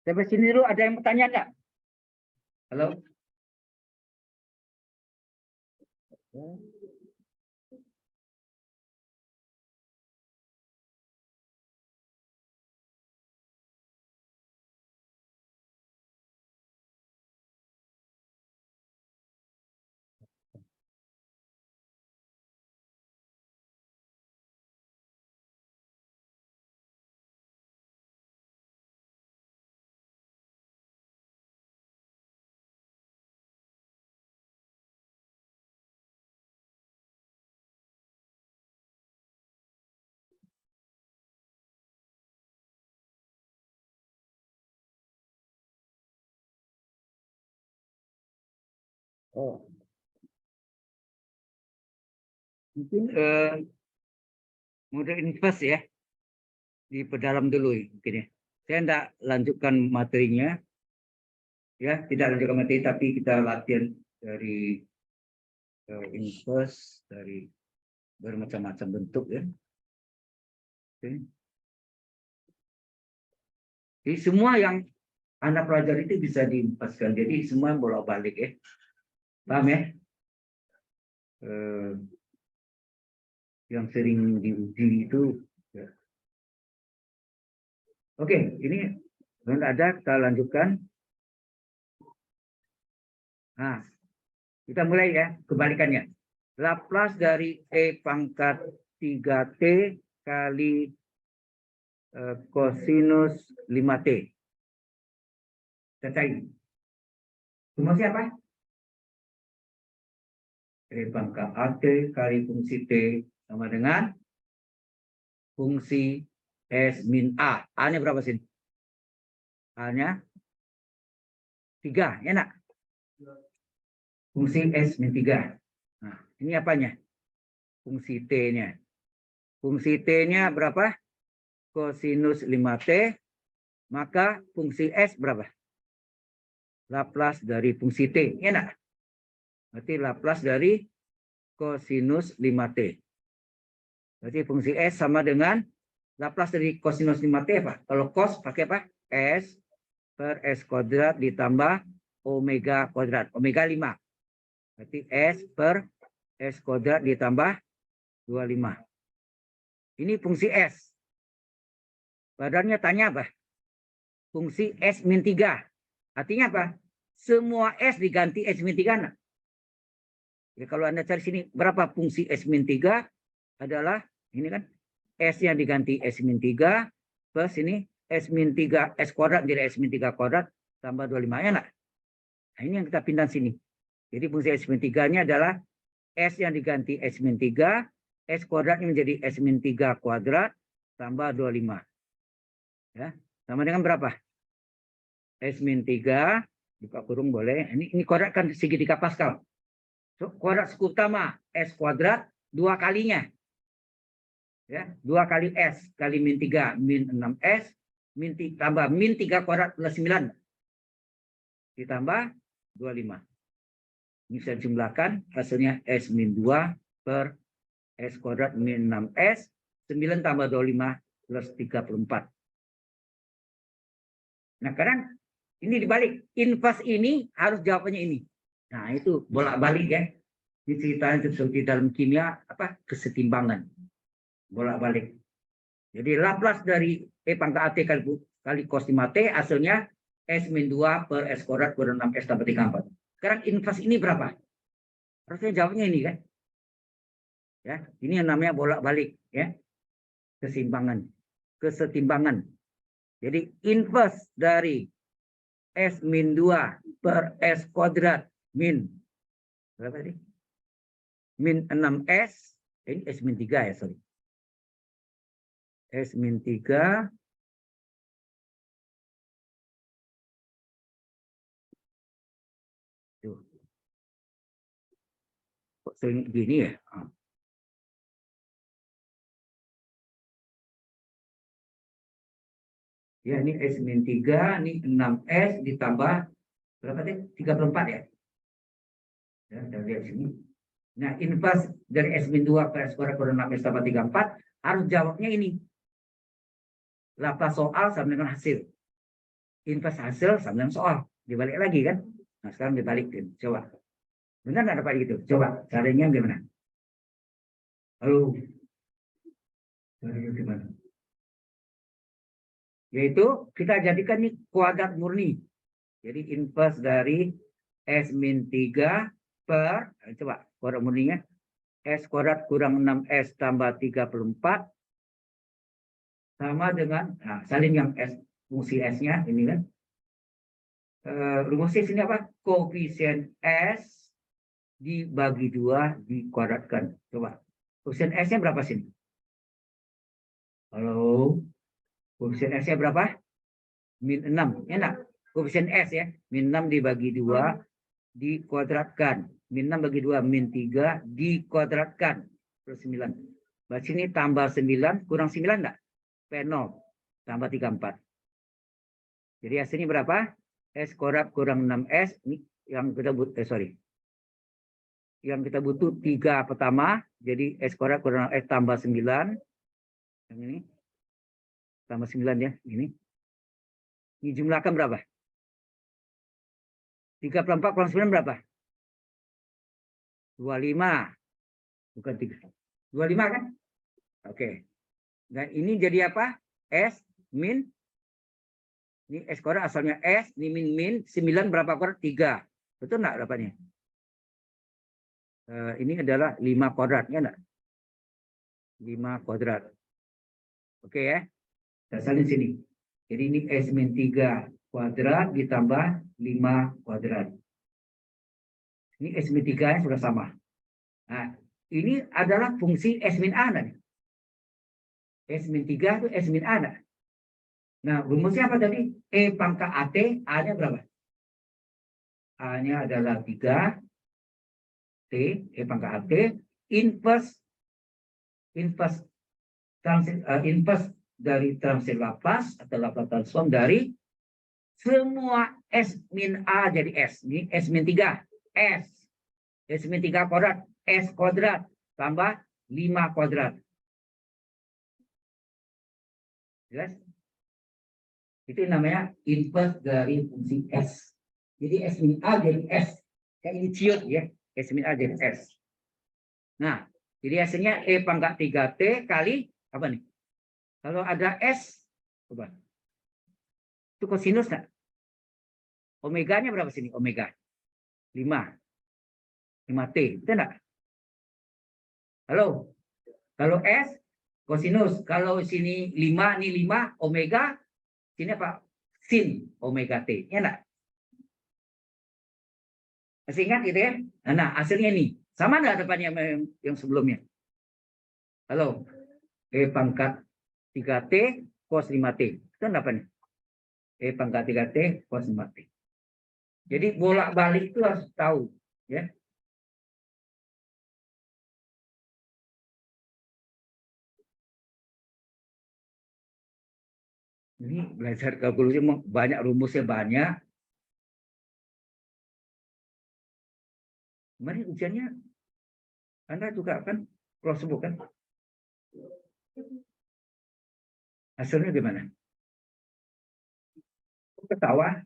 Sampai sini dulu ada yang bertanya enggak? Halo? Oh. Mungkin model invest ya. Diperdalam dulu mungkin ya. Saya tidak lanjutkan materinya. Ya, tidak lanjutkan materi tapi kita latihan dari invest dari bermacam-macam bentuk ya. Oke. Jadi semua yang Anda pelajari itu bisa diimpaskan. Jadi semua bolak-balik ya. Paham ya? Yang sering diuji itu. Ya. Oke, ini belum ada, kita lanjutkan. Nah, kita mulai ya, kebalikannya. Laplace dari E pangkat 3T kali kosinus 5T. Kita cari. Semua siapa? E pangkat AT kali fungsi T sama dengan fungsi S min A. A-nya berapa sini? A-nya 3, ya nak? Fungsi S min 3. Nah, ini apanya? Fungsi T-nya. Fungsi T-nya berapa? Kosinus 5T. Maka fungsi S berapa? Laplace dari fungsi T, ya nak? Berarti Laplace dari kosinus 5T. Berarti fungsi S sama dengan Laplace dari kosinus 5T apa? Kalau cos pakai apa? S per S kuadrat ditambah omega kuadrat. Omega 5. Berarti S per S kuadrat ditambah 25. Ini fungsi S. Badannya tanya apa? Fungsi S min 3. Artinya apa? Semua S diganti S min 3. Nah. Ya, kalau Anda cari sini berapa fungsi S min 3 adalah ini kan S yang diganti S min 3 plus ini S min 3 S kuadrat jadi S min 3 kuadrat tambah 25 ya nak? Nah, ini yang kita pindah sini. Jadi fungsi S min 3-nya adalah S yang diganti S min 3, S kuadratnya menjadi S min 3 kuadrat tambah 25. Ya, sama dengan berapa? S min 3 buka kurung boleh. Ini kuadrat kan segitiga Pascal. So, kuadrat suku utama S kuadrat 2 kalinya. Ya, 2 kali S kali min 3 min 6S tambah min 3 kuadrat plus 9 ditambah 25. Ini bisa dijumlahkan hasilnya S min 2 per S kuadrat min 6S 9 tambah 25 plus 34. Nah, sekarang ini dibalik. Inverse ini harus jawabannya ini. Nah, itu bolak-balik ya. Ini ceritanya seperti dalam kimia apa? Kesetimbangan. Bolak-balik. Jadi Laplace dari E pangkat AT kali cos 5T hasilnya S min 2 per S kuadrat kurang 6S tambah 34. Sekarang inverse ini berapa? Harusnya jawabnya ini kan. Ya, ini yang namanya bolak-balik ya. Kesetimbangan. Jadi inverse dari S min 2 per S kuadrat min berapa tadi? Min 6S, ini S min 3 ya, sorry. S min 3 tuh. Kok sering gini ya? Ya, ini S min 3, ini 6S ditambah berapa tadi? 34 ya? Ya, dari sini. Nah, inverse dari S min 2 per S kuadrat kurang 6S tambah 34 harus jawabnya ini. Laplace soal sama dengan hasil. Inverse hasil sama dengan soal. Dibalik lagi kan? Nah, sekarang dibalikin. Coba. Benar nggak dapat gitu? Coba. Caranya gimana? Halo. Caranya gimana? Yaitu kita jadikan ini kuadrat murni. Jadi inverse dari S min 3 per, coba kuadrat murninya. S kuadrat kurang 6S tambah 34 sama dengan, nah salin yang S, fungsi S-nya ini kan. Rumusnya sini apa? Koefisien S dibagi 2 dikuadratkan. Coba. Koefisien S-nya berapa sini? Halo. Koefisien S-nya berapa? Min 6. Enak. Koefisien S ya. Min 6 dibagi 2 dikuadratkan. Min 6 bagi 2 min 3 dikuadratkan. Plus 9. Berarti sini tambah 9 kurang 9 enggak? P0 tambah 34. Jadi hasilnya berapa? S kuadrat kurang 6S. Ini yang kita butuh, Yang kita butuh 3 pertama. Jadi S kuadrat kurang S tambah 9. Yang ini. Tambah 9 ya. Ini. Dijumlahkan berapa? 34 kurang 9 berapa? 25. Bukan 3. 25 kan? Oke. Dan ini jadi apa? S min. Ini S kuadrat asalnya S. Ini min. 9 berapa kuadrat? 3. Betul enggak dapatnya? Ini adalah 5 kuadrat. Ya enggak? 5 kuadrat. Oke ya. Kita salin sini. Jadi ini S min 3 kuadrat ditambah 5 kuadrat. Ini S min 3 sudah sama. Nah, ini adalah fungsi S min A. S-3 itu S-A. Nah, rumusnya apa tadi? E pangkat AT, A-nya berapa? A-nya adalah 3, T, E pangkat AT, inverse inverse dari transit Laplace atau Laplace transform dari semua S min A jadi S. Ini S min 3. S. S min 3 kuadrat. S kuadrat. Tambah 5 kuadrat. Jelas? Itu namanya inverse dari fungsi S. Jadi S min A jadi S. Kayak ini ciut ya. S min A jadi S. Nah, jadi hasilnya E pangkat 3T kali apa nih? Kalau ada S, coba. Itu kosinus nggak? Omeganya berapa sini? Omega 5. 5T. Betul nggak? Halo? Kalau S, kosinus. Kalau sini 5, ini 5, omega. Sini apa? Sin omega T. Ya enggak? Masih ingat gitu ya? Nah, hasilnya ini. Sama enggak depannya yang sebelumnya? Halo? E pangkat 3T cos 5T. Itu apa nih? E pangkat 3T cos 5T. Jadi bolak-balik itu harus tahu. Ya. Ini belajar kalkulasi banyak rumusnya banyak. Kemarin ujiannya Anda juga kan crossbook kan? Hasilnya gimana? Ketawa?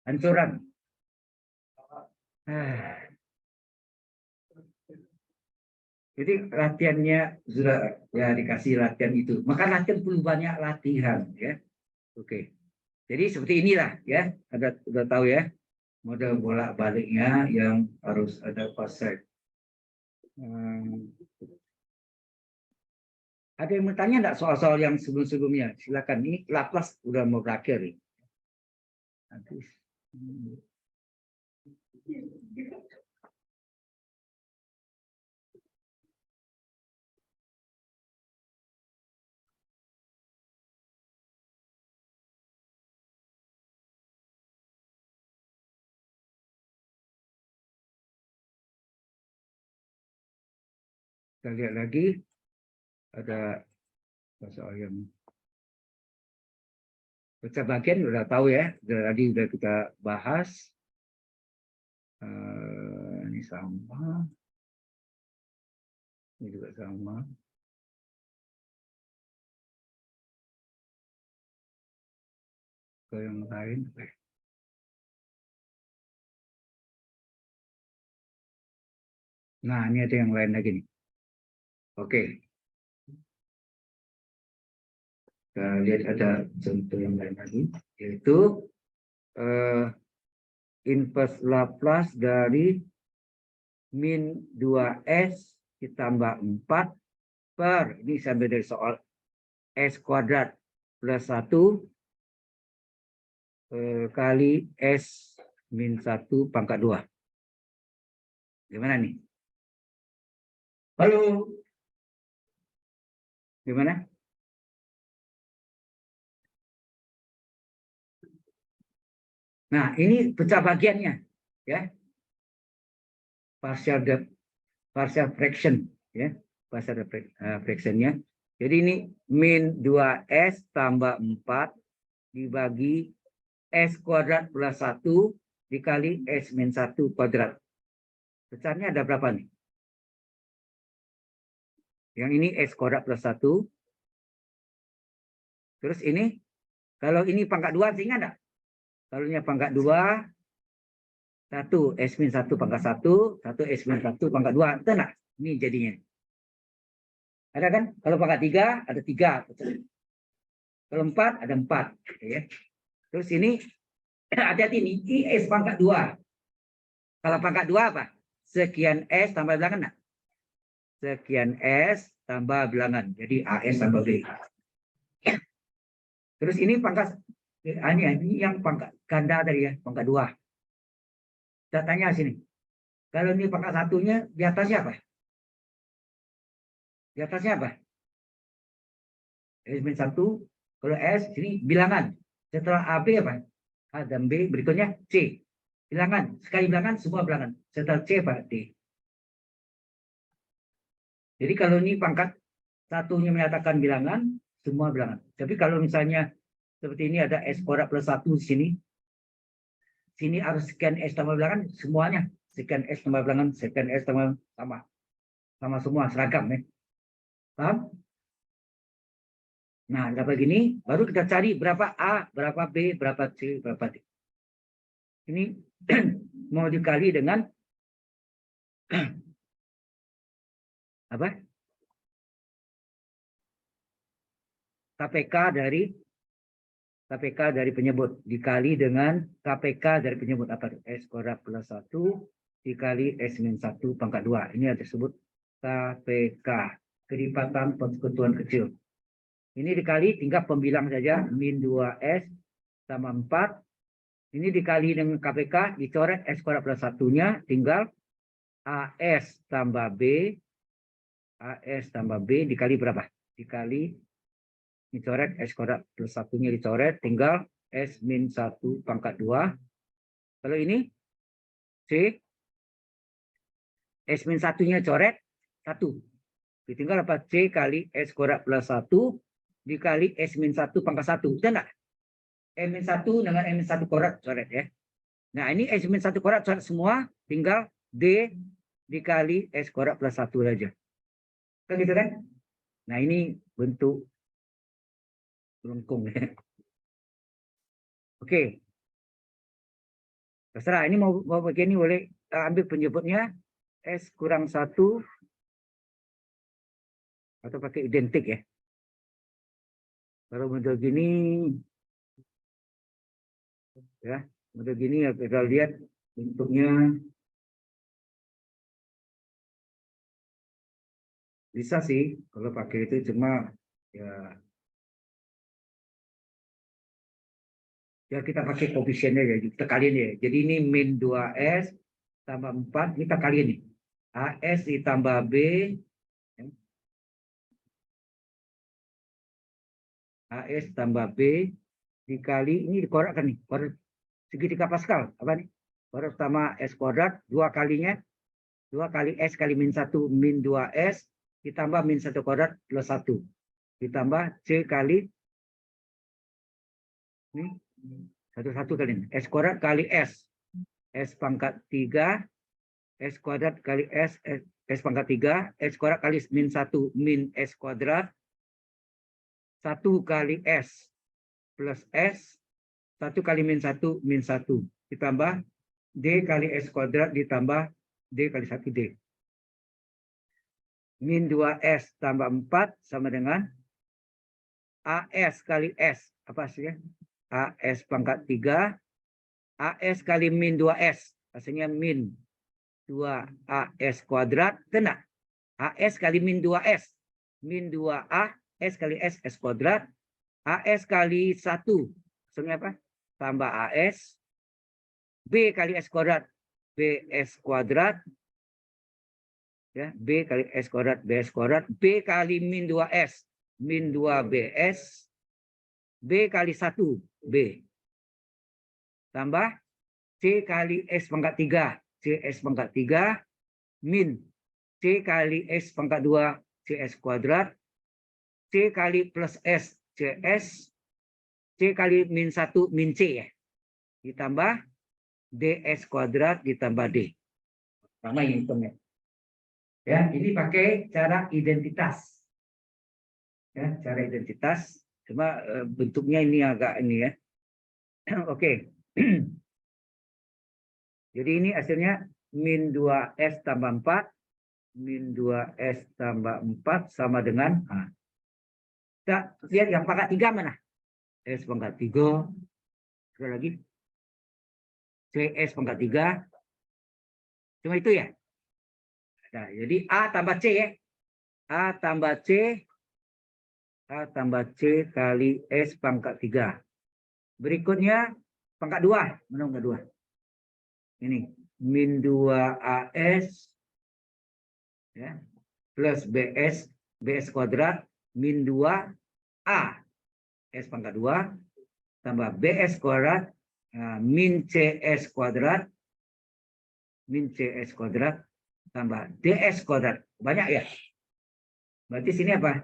Hancuran? Jadi latihannya sudah ya dikasih latihan itu. Maka latihan perlu banyak latihan ya. Oke. Jadi seperti inilah ya. Ada sudah tahu ya. Model bolak-baliknya yang harus ada konsep. Ada yang bertanya enggak soal-soal yang sebelum-sebelumnya? Silakan, ini Laplace udah mau berakhir nih. Nanti. Kita lihat lagi ada soal yang pecah bagian udah tahu ya, tadi udah kita bahas. Ini sama, ini juga sama. Ke yang lain. Nah, ini ada yang lain lagi nih. Oke. Kita lihat ada contoh yang lain lagi, yaitu inverse Laplace dari min 2S ditambah 4 per, ini saya ambil dari soal S kuadrat plus 1 kali S min 1 pangkat 2. Gimana nih? Halo? Gimana? Nah, ini pecah bagiannya, ya. Partial fraction, ya. Partial fractionnya. Jadi ini min 2S tambah 4 dibagi S kuadrat plus 1 dikali S min 1 kuadrat. Pecahnya ada berapa nih? Yang ini S kuadrat plus 1. Terus ini, kalau ini pangkat 2, ingat enggak? Kalau ini pangkat 2, 1 S min 1 pangkat 1, 1 S min 1 pangkat 2. Betul enggak? Ini jadinya. Ada kan? Kalau pangkat 3, ada 3. Kalau 4, ada 4. Ya. Terus ini, hati-hati nih, ini S pangkat 2. Kalau pangkat 2 apa? Sekian S tambah bilangan enggak? Sekian S tambah bilangan. Jadi AS tambah B. Terus ini pangkat, ini yang pangkat ganda tadi ya, pangkat 2. Kita tanya sini. Kalau ini pangkat 1-nya, di atasnya apa? Di atasnya apa? S-1. Kalau S, sini bilangan. Setelah AB apa? A dan B. Berikutnya C. Bilangan. Sekali bilangan, semua bilangan. Setelah C apa? D. Jadi kalau ini pangkat satunya menyatakan bilangan, semua bilangan. Tapi kalau misalnya seperti ini ada S kuadrat plus 1 di sini. Sini harus sekian S tambah bilangan, semuanya. Sekian S tambah bilangan, sekian S tambah sama. Sama semua, seragam. Ya. Paham? Nah, dapat gini, baru kita cari berapa A, berapa B, berapa C, berapa D. Ini mau dikali dengan apa? KPK dari penyebut dikali dengan KPK dari penyebut apa? S kuadrat plus 1 dikali S-1 pangkat 2. Ini yang disebut KPK, kelipatan persekutuan kecil. Ini dikali tinggal pembilang saja, min 2S sama 4. Ini dikali dengan KPK, dicoret S kuadrat plus 1-nya, tinggal AS tambah B dikali berapa? Dikali, dicoret S kuadrat plus 1-nya dicoret, tinggal S-1 pangkat 2. Kalau ini C, S-1-nya coret 1. Tinggal apa? C kali S kuadrat plus 1 dikali S-1 pangkat 1. Betul enggak? M-1 dengan M-1 kuadrat coret ya. Nah, ini S-1 kuadrat coret semua, tinggal D dikali S kuadrat plus 1 saja. Kan gitu kan? Nah, ini bentuk lengkung ya. Oke. Terserah, ini mau begini boleh ambil penyebutnya S kurang 1 atau pakai identik ya. Kalau model gini ya, model gini ya kita lihat bentuknya bisa sih kalau pakai itu, cuma ya kita pakai koefisiennya ya, kita kaliin ya. Jadi ini min 2S tambah 4, kita kaliin nih. AS ditambah B AS tambah B dikali, ini dikorekkan nih, kuadrat segitiga Pascal, apa nih? Kuadrat pertama S kuadrat, 2 kalinya, 2 kali S kali min 1, min 2S, ditambah min 1 kuadrat plus 1. Ditambah C kali, ini, 1 kali ini, S kuadrat kali S. S pangkat 3, S kuadrat kali S, S pangkat 3, S kuadrat kali min 1, min S kuadrat, 1 kali S plus S, 1 kali min 1, min 1. Ditambah D kali S kuadrat ditambah D kali 1D. Min 2S tambah 4 sama dengan AS kali S. Apa hasilnya? AS pangkat 3. AS kali min 2S. Hasilnya min 2AS kuadrat. Kena. AS kali min 2S. Min 2A. S kali S. S kuadrat. AS kali 1. Hasilnya apa? Tambah AS. B kali S kuadrat. BS kuadrat. Ya, B kali S kuadrat. BS kuadrat. B kali min 2S. Min 2BS. B kali 1. B. Tambah C kali S pangkat 3. CS pangkat 3. Min C kali S pangkat 2. CS kuadrat. C kali plus S. CS. C kali min 1. Min C ya. Ditambah DS kuadrat ditambah D. Sama yang hitungnya. Ya, ini pakai cara identitas. Ya, cara identitas. Cuma bentuknya ini agak ini ya. Oke. Jadi ini hasilnya min 2S tambah 4. Min 2S tambah 4 sama dengan A. Kita lihat yang pangkat 3 mana? S pangkat 3. Sekali lagi. CS pangkat 3. Cuma itu ya. Nah, jadi A tambah C ya. A tambah C. A tambah C kali S pangkat 3. Berikutnya pangkat 2. Mana pangkat 2? Ini. Min 2AS. Ya, plus BS BS kuadrat min 2A S pangkat 2 tambah BS kuadrat min CS kuadrat tambah DS kuadrat. Banyak ya? Berarti sini apa?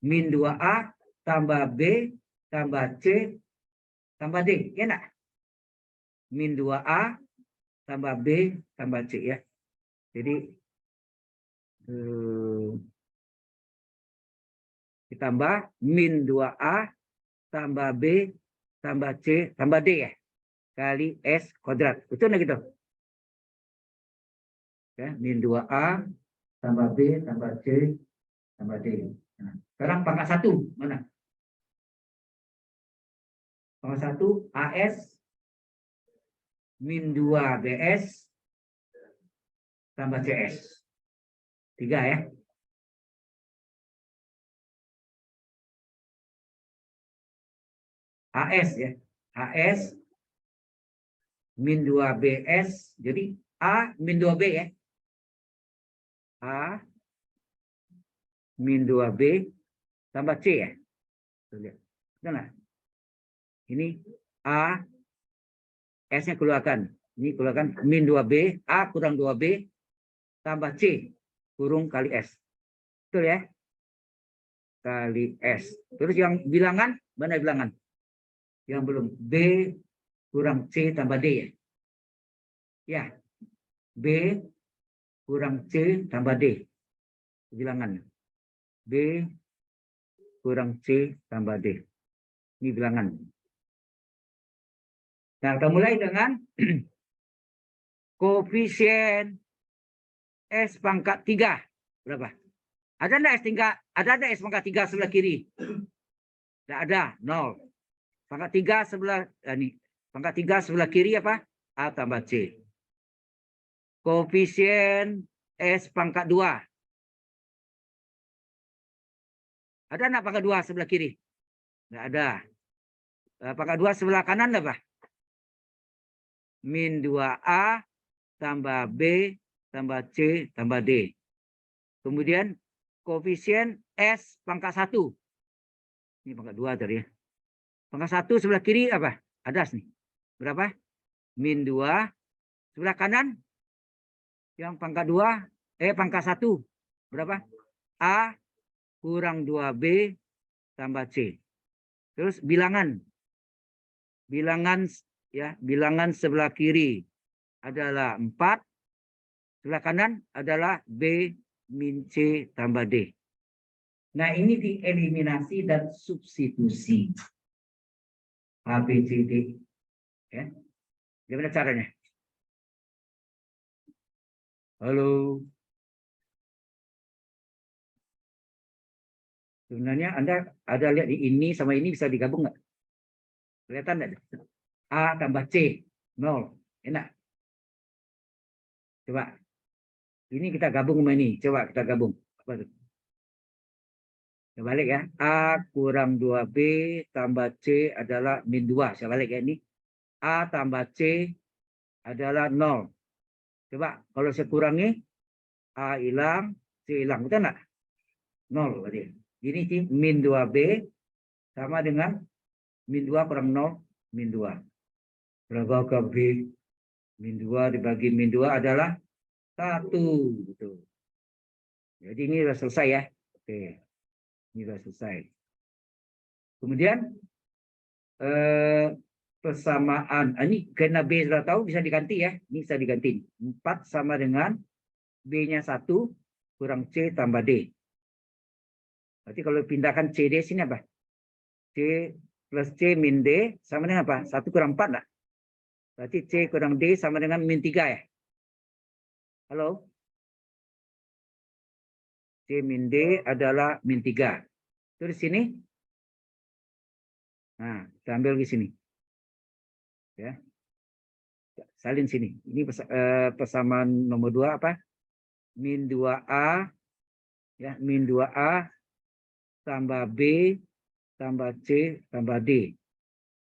Min 2A tambah B tambah C tambah D. Ya enggak? Min 2A tambah B tambah C ya. Jadi ditambah min 2A tambah B tambah C tambah D ya. Kali S kuadrat. Betul nggak gitu? Ya, min 2A tambah B tambah C tambah D. Nah, sekarang pangkat 1 mana? Pangkat 1 AS min 2 BS tambah CS. 3 ya. AS ya. AS min 2 BS. Jadi A min 2 B ya. A min 2 B tambah C ya. Lihat. Nah, ini A S-nya keluarkan. Ini keluarkan min 2B, A kurang 2B tambah C kurung kali S. Betul ya? Kali S. Terus yang bilangan, mana bilangan? Yang belum. B kurang C tambah D ya? Ya. B kurang C tambah D. Bilangan. B kurang C tambah D. Ini bilangan. Nah, kita mulai dengan koefisien S pangkat 3. Berapa? Ada enggak S tingkat? Ada enggak S pangkat 3 sebelah kiri? Tidak ada, 0. Pangkat 3 sebelah ini. Pangkat 3 sebelah kiri apa? A tambah C. Koefisien S pangkat 2. Ada enggak pangkat 2 sebelah kiri? Tidak ada. Pangkat 2 sebelah kanan apa? Min 2A tambah B tambah C tambah D. Kemudian koefisien S pangkat 1. Ini pangkat 2 tadi ya. Pangkat 1 sebelah kiri apa? Ada nih. Berapa? Min 2. Sebelah kanan yang pangkat 2, pangkat 1. Berapa? A kurang 2B tambah C. Terus bilangan. Bilangan ya, bilangan sebelah kiri adalah 4. Sebelah kanan adalah B min C tambah D. Nah, ini dieliminasi dan substitusi. A, B, C, D. Ya. Gimana caranya? Halo. Sebenarnya Anda ada lihat ini sama ini bisa digabung nggak? Kelihatan nggak? A tambah C, 0. Enak. Coba. Ini kita gabung sama ini. Coba kita gabung. Apa itu? Saya balik ya. A kurang 2B tambah C adalah min 2. Saya balik ya ini. A tambah C adalah 0. Coba kalau saya kurangi. A hilang, C hilang. Betul nggak? 0 berarti. Ini min 2B sama dengan min 2 kurang 0, min 2. Berapa ke B? Min 2 dibagi min 2 adalah 1. Gitu. Jadi ini sudah selesai ya. Oke. Ini sudah selesai. Kemudian persamaan. Ini karena B sudah tahu bisa diganti ya. Ini bisa diganti. 4 sama dengan B-nya 1 kurang C tambah D. Berarti kalau pindahkan CD sini apa? C plus C min D sama dengan apa? 1 kurang 4 lah. Berarti C kurang D sama dengan min 3 ya. Halo? C min D adalah min 3. Terus sini. Nah, kita ambil di sini. Ya. Salin sini. Ini persamaan nomor 2 apa? Min 2A. Ya, min 2A tambah B tambah C tambah D.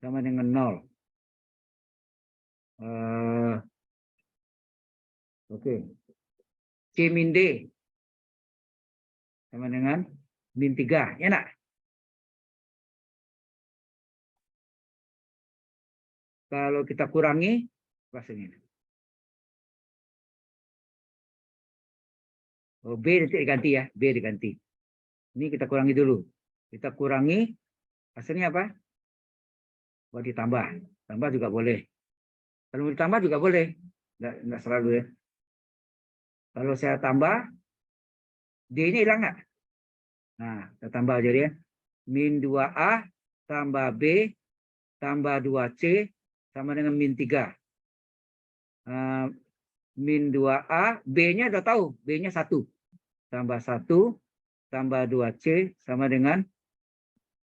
Sama dengan 0. Oke. C min D. sama dengan min 3. Ya nak? Kalau kita kurangi, rasanya. Oh, B nanti diganti ya. B diganti. Ini kita kurangi dulu. Kita kurangi, hasilnya apa? Oh, ditambah. Tambah juga boleh. Kalau mau ditambah juga boleh. Nggak selalu ya. Kalau saya tambah, D-nya hilang nggak? Nah, kita tambah jadi ya. Min 2A tambah B tambah 2C sama dengan min 3. Min 2A, B-nya udah tahu. B-nya 1. Tambah 1 tambah 2C sama dengan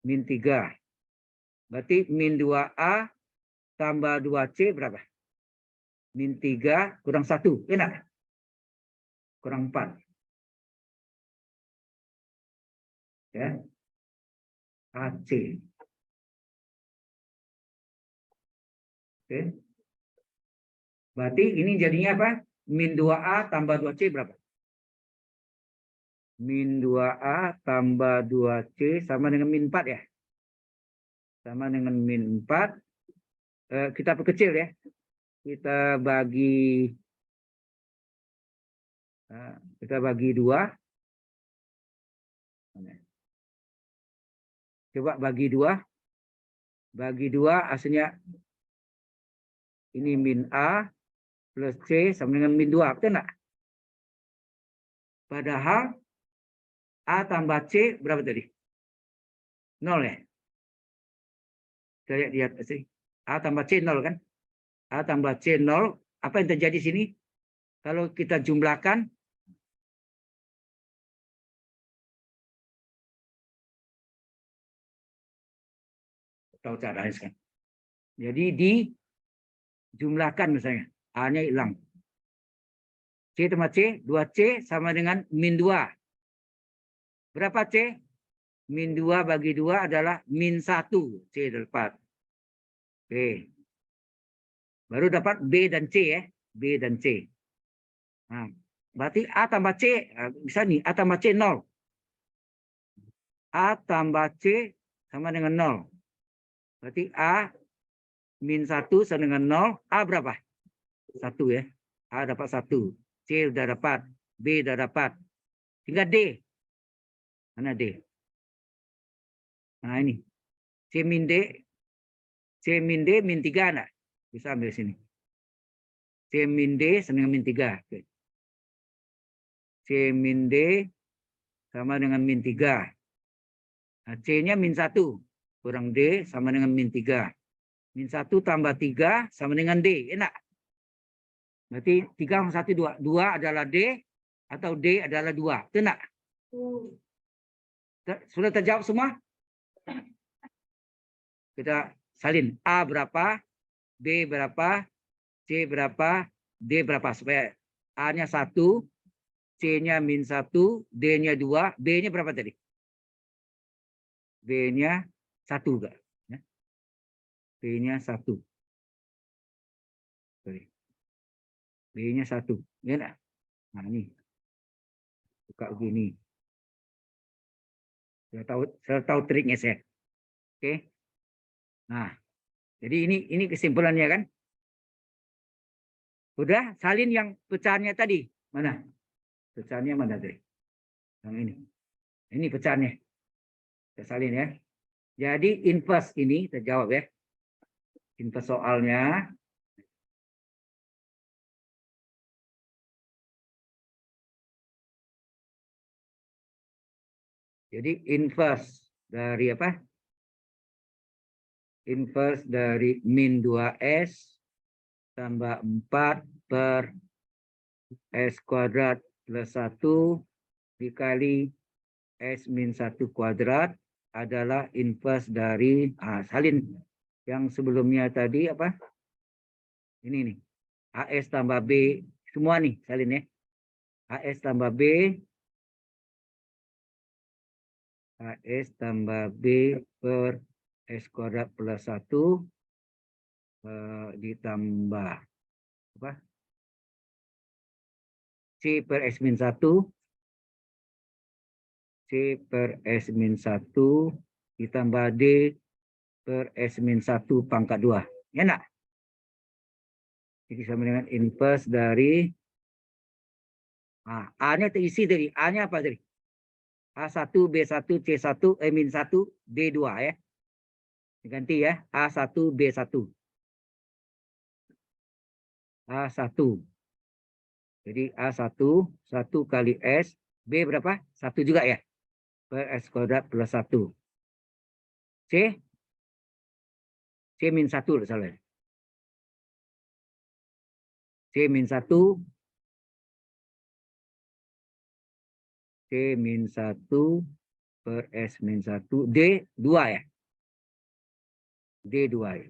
min 3. Berarti min 2A tambah 2C berapa? Min 3 kurang 1. Enak? Kurang 4. Ya. AC. Oke. Berarti ini jadinya apa? Min 2A tambah 2C berapa? Min 2A tambah 2C sama dengan min 4 ya? Sama dengan min 4. Kita perkecil ya. Kita bagi 2. Coba bagi 2. Bagi 2 hasilnya ini min A plus C sama dengan min 2. Betul enggak? Padahal A tambah C berapa tadi? 0 ya? Kita lihat sih. A tambah C 0 kan? A tambah C 0. Apa yang terjadi sini? Kalau kita jumlahkan, tahu caranya sekarang. Jadi dijumlahkan misalnya. A-nya hilang. C tambah C, 2C sama dengan min 2. Berapa C? Min 2 bagi 2 adalah min 1. C dapat. Oke. Baru dapat B dan C ya. B dan C. Nah, berarti A tambah C. Bisa nih, A tambah C 0. A tambah C sama dengan 0. Berarti A min 1 sama dengan 0. A berapa? 1 ya. A dapat 1. C udah dapat. B udah dapat. Tinggal D. Mana D? Nah ini. C min D. C min D min 3 enggak? Bisa ambil sini. C min D sama dengan min 3. Oke. C min D sama dengan min 3. Nah, C-nya min 1. Kurang D sama dengan min 3. Min 1 tambah 3 sama dengan D. Enak. Berarti 3 sama 1, 2. 2 adalah D atau D adalah 2. Itu enak. Sudah terjawab semua? Kita salin. A berapa? B berapa? C berapa? D berapa? Supaya A-nya 1. C-nya min 1. D-nya 2. B-nya berapa tadi? B-nya 1 enggak? B-nya 1. B-nya 1. Ya enggak? Nah, ini. Buka begini. Saya tahu triknya saya. Oke. Nah, jadi ini kesimpulannya kan? Udah salin yang pecahannya tadi. Mana? Pecahannya mana tadi? Yang ini. Ini pecahannya. Kita salin ya. Jadi inverse ini terjawab ya. Inverse soalnya. Jadi inverse dari apa? Inverse dari min 2S tambah 4 per S kuadrat plus 1 dikali S min 1 kuadrat adalah inverse dari salin yang sebelumnya tadi apa? Ini nih. AS tambah B. Semua nih salin ya. AS tambah B. AS tambah B per S kuadrat plus 1 ditambah apa? C per S min 1 C per S min 1 ditambah D per S min 1 pangkat 2. Ya enggak? Jadi sama dengan inverse dari A-nya terisi tadi. A-nya apa tadi? A1, B1, C1, E min 1, D2 ya. Ganti ya. A1, B1. A1. Jadi A1, 1 kali S. B berapa? 1 juga ya. Per S kuadrat plus 1. C? C min 1 salah. C min 1. C min 1 per S min 1. D 2 ya. D 2 ya.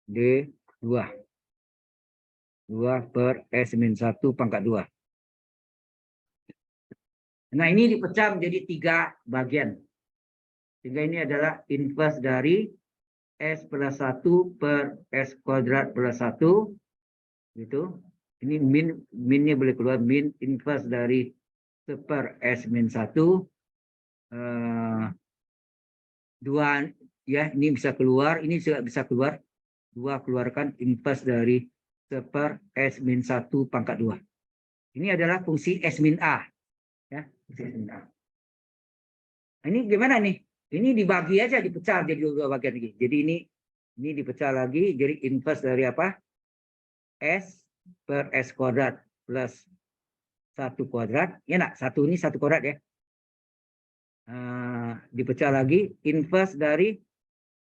D 2. 2 per S min 1 pangkat 2. Nah ini dipecah menjadi 3 bagian. Sehingga ini adalah inverse dari S plus 1 per S kuadrat plus 1. Gitu. Ini minnya boleh keluar. Min inverse dari per S min 1. 2 ya, ini bisa keluar. Ini juga bisa keluar. 2 keluarkan inverse dari per S min 1 pangkat 2. Ini adalah fungsi S min A. Ya, fungsi S min A. Nah, ini gimana nih? Ini dibagi aja, dipecah jadi 2 bagian lagi. Jadi ini dipecah lagi jadi inverse dari apa? S per S kuadrat plus 1 kuadrat. Ya nak, 1 ini 1 kuadrat ya. Dipecah lagi inverse dari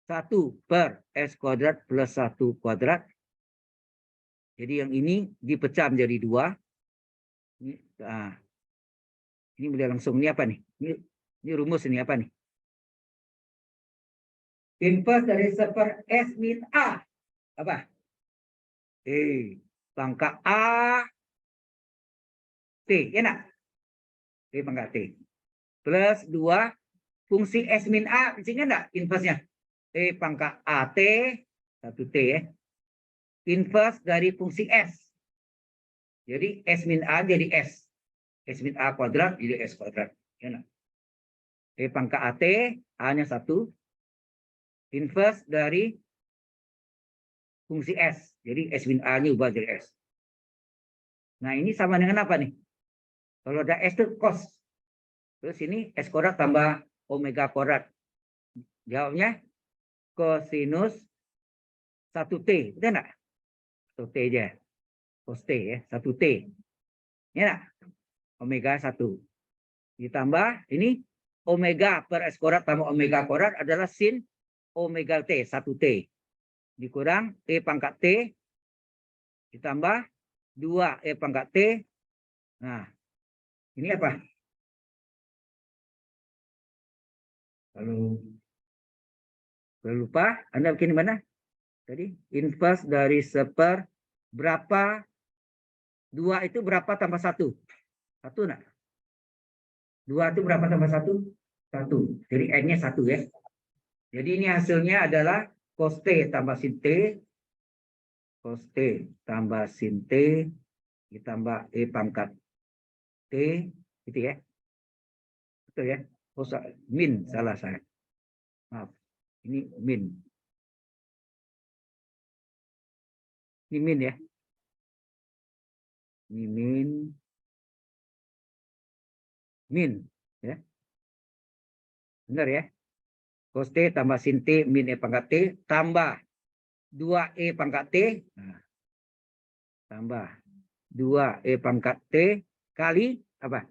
1 per S kuadrat plus 1 kuadrat. Jadi yang ini dipecah menjadi 2. Ini boleh langsung, ini apa nih? Ini rumus ini apa nih? Inverse dari per S min A. Apa? Pangkat A T. Ya nak? T pangkat T. Plus 2 fungsi S min A. Ingat enggak inverse-nya? T pangkat AT. 1T ya. Inverse dari fungsi S. Jadi S min A jadi S. S min A kuadrat jadi S kuadrat. Ya nak? T pangkat AT. A-nya 1. Inverse dari fungsi S. Jadi S min A-nya ubah jadi S. Nah, ini sama dengan apa nih? Kalau ada S itu cos. Terus ini S kuadrat tambah omega kuadrat. Jawabnya cosinus 1T. Betul enggak? 1T aja. Cos T ya. 1T. Ya enggak? Omega 1. Ditambah ini omega per S kuadrat tambah omega kuadrat adalah sin omega T. 1T. Dikurang E pangkat T. Ditambah 2 E pangkat T. Nah, ini apa? Kalau lupa, Anda bikin mana? Tadi inverse dari seper berapa? 2 itu berapa tambah 1? 1 enggak? 2 itu berapa tambah 1? 1. Jadi N-nya 1 ya. Jadi ini hasilnya adalah cos T tambah sin T. Cos T tambah sin T ditambah E pangkat T. Gitu ya. Betul ya. Oh, min salah saya. Maaf. Ini min. Ini min ya. Ini min ya. Benar ya. Cos T tambah sin T min E pangkat T tambah 2E pangkat T. Nah, tambah 2E pangkat T kali apa?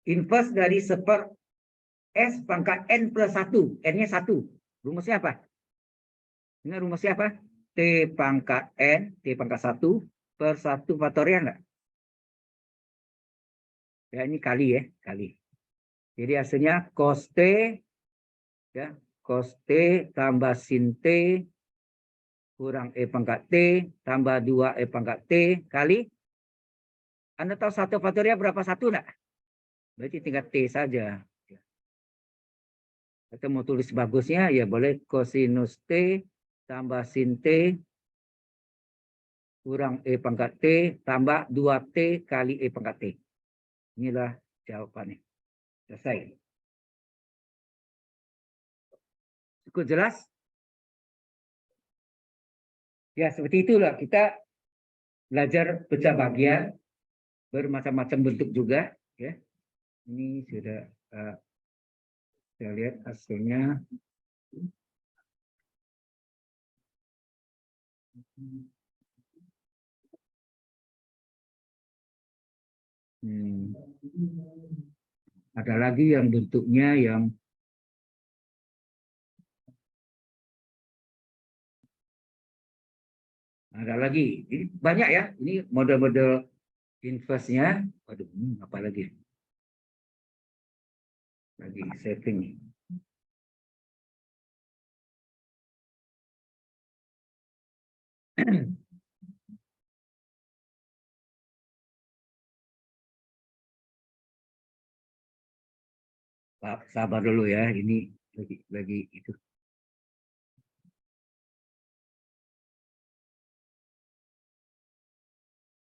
Inverse dari seper S pangkat N plus 1. N-nya 1. Rumusnya apa? Ini rumusnya apa? T pangkat N, T pangkat 1 per 1 faktorial enggak? Ya, ini kali ya, kali. Jadi hasilnya cos T ya, cos T tambah sin T kurang E pangkat T tambah 2 E pangkat T kali. Anda tahu 1 faktorial berapa 1 enggak? Berarti tinggal T saja. Kita mau tulis bagusnya ya boleh cosinus T tambah sin T kurang E pangkat T tambah 2T kali E pangkat T. Inilah jawabannya. Selesai. Cukup jelas? Ya, seperti itulah kita belajar pecah bagian bermacam-macam bentuk juga. Ya, ini sudah saya lihat hasilnya. Ada lagi yang bentuknya yang ada lagi. Ini banyak ya. Ini model-model inverse-nya. Waduh, apa lagi? Lagi setting. Sabar dulu ya. Ini lagi itu.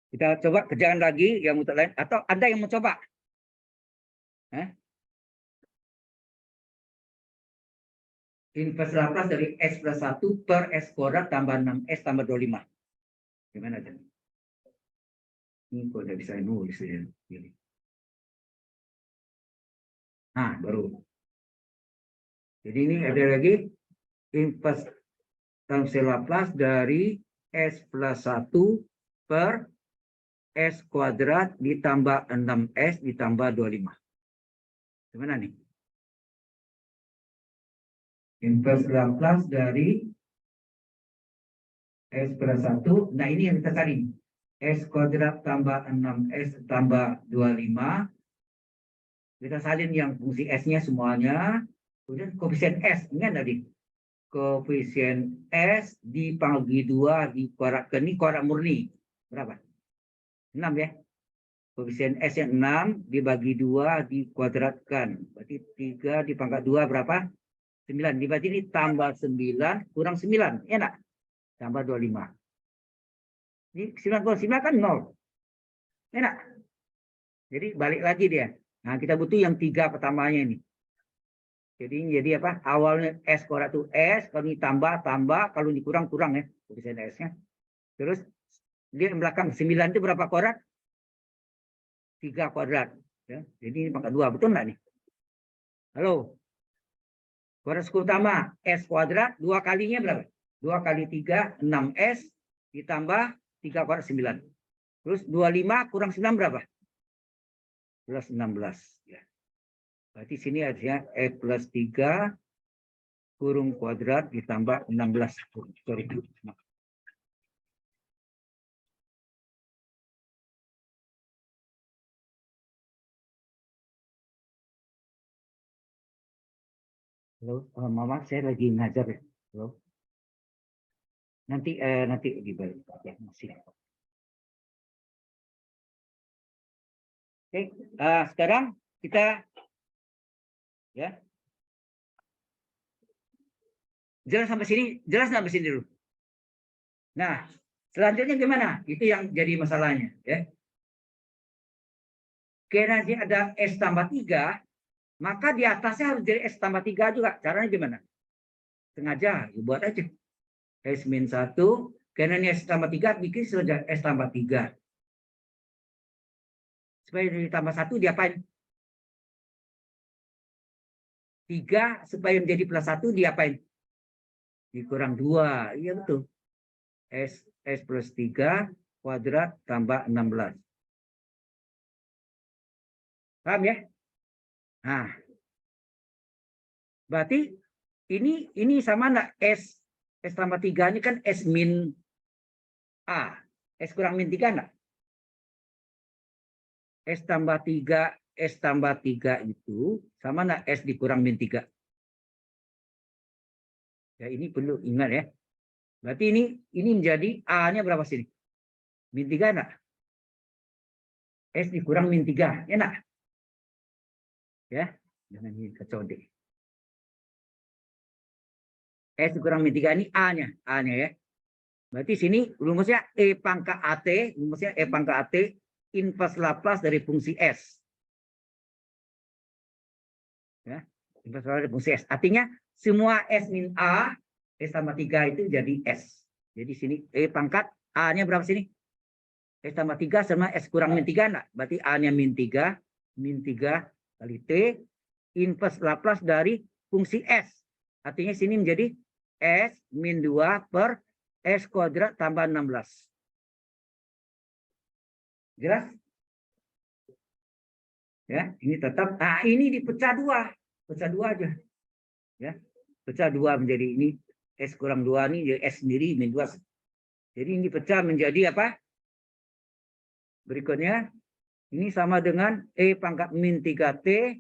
Kita coba kerjaan lagi yang untuk lain. Atau ada yang mau coba? Inverse Laplace dari S plus 1 per S kuadrat tambah 6S tambah 25. Gimana aja? Ini kok udah bisa nulis ya. Nah, baru. Jadi ini ada lagi inverse transfer Laplace dari S plus 1 per S kuadrat ditambah 6S ditambah 25. Gimana nih? Inverse Laplace dari S plus 1. Nah, ini yang kita cari. S kuadrat tambah 6S tambah 25. Kita salin yang fungsi S-nya semuanya. Kemudian koefisien S. Ingat tadi? Koefisien S dibagi 2 dikuadratkan. Ini kuadrat murni. Berapa? 6 ya. Koefisien S yang 6 dibagi 2 dikuadratkan. Berarti 3 dipangkat 2 berapa? 9. Berarti ini tambah 9 kurang 9. Ya enggak? Tambah 25. Ini 9 kurang 9 kan 0. Ya enggak? Jadi balik lagi dia. Nah, kita butuh yang 3 pertamanya ini. Jadi apa? Awalnya S kuadrat itu S, kalau ini tambah, kalau ini kurang ya koefisien S-nya. Terus dia yang belakang 9 itu berapa kuadrat? 3 kuadrat. Ya. Jadi ini pangkat 2, betul nggak nih? Halo? Kuadrat suku utama S kuadrat, 2 kalinya berapa? 2 kali 3, 6S, ditambah 3 kuadrat 9. Terus 25 kurang 9 berapa? Plus 16. Ya. Berarti sini artinya E plus 3 kurung kuadrat ditambah 16. Sorry. Halo, Mama, saya lagi ngajar ya. Halo. Nanti di balik ya, masih. Oke, sekarang kita ya. Jelas sampai sini dulu. Nah, selanjutnya gimana? Itu yang jadi masalahnya, ya. Karena dia ada S tambah 3, maka di atasnya harus jadi S tambah 3 juga. Caranya gimana? Sengaja, buat aja. S min 1, karena ini S tambah 3, bikin sudah S tambah 3. Supaya ditambah 1, diapain? 3 supaya menjadi plus 1, diapain? Dikurang 2. Iya betul. S plus 3 kuadrat tambah 16. Paham ya? Nah, berarti ini sama enggak S tambah 3 ini kan S min A. S kurang min 3 enggak? S tambah 3 itu sama enggak S dikurang min 3? Ya, ini perlu ingat ya. Berarti ini menjadi A-nya berapa sini? Min 3 enggak? S dikurang min 3, ya enggak? Ya, jangan ini kacau deh. S dikurang min 3 ini A-nya ya. Berarti sini rumusnya E pangkat AT, inverse Laplace dari fungsi S. Inverse laplace dari fungsi S. Artinya semua S min A, S tambah 3 itu jadi S. Jadi sini E pangkat A-nya berapa sini? S tambah 3 sama S kurang min 3 enggak? Berarti A-nya min 3 kali T inverse Laplace dari fungsi S. Artinya sini menjadi S min 2 per S kuadrat tambah 16. Jelas? Ya, ini tetap. Nah, ini dipecah dua. Pecah dua aja. Ya. Pecah dua menjadi ini S kurang 2 ini jadi S sendiri min 2. Jadi ini dipecah menjadi apa? Berikutnya ini sama dengan E pangkat min 3T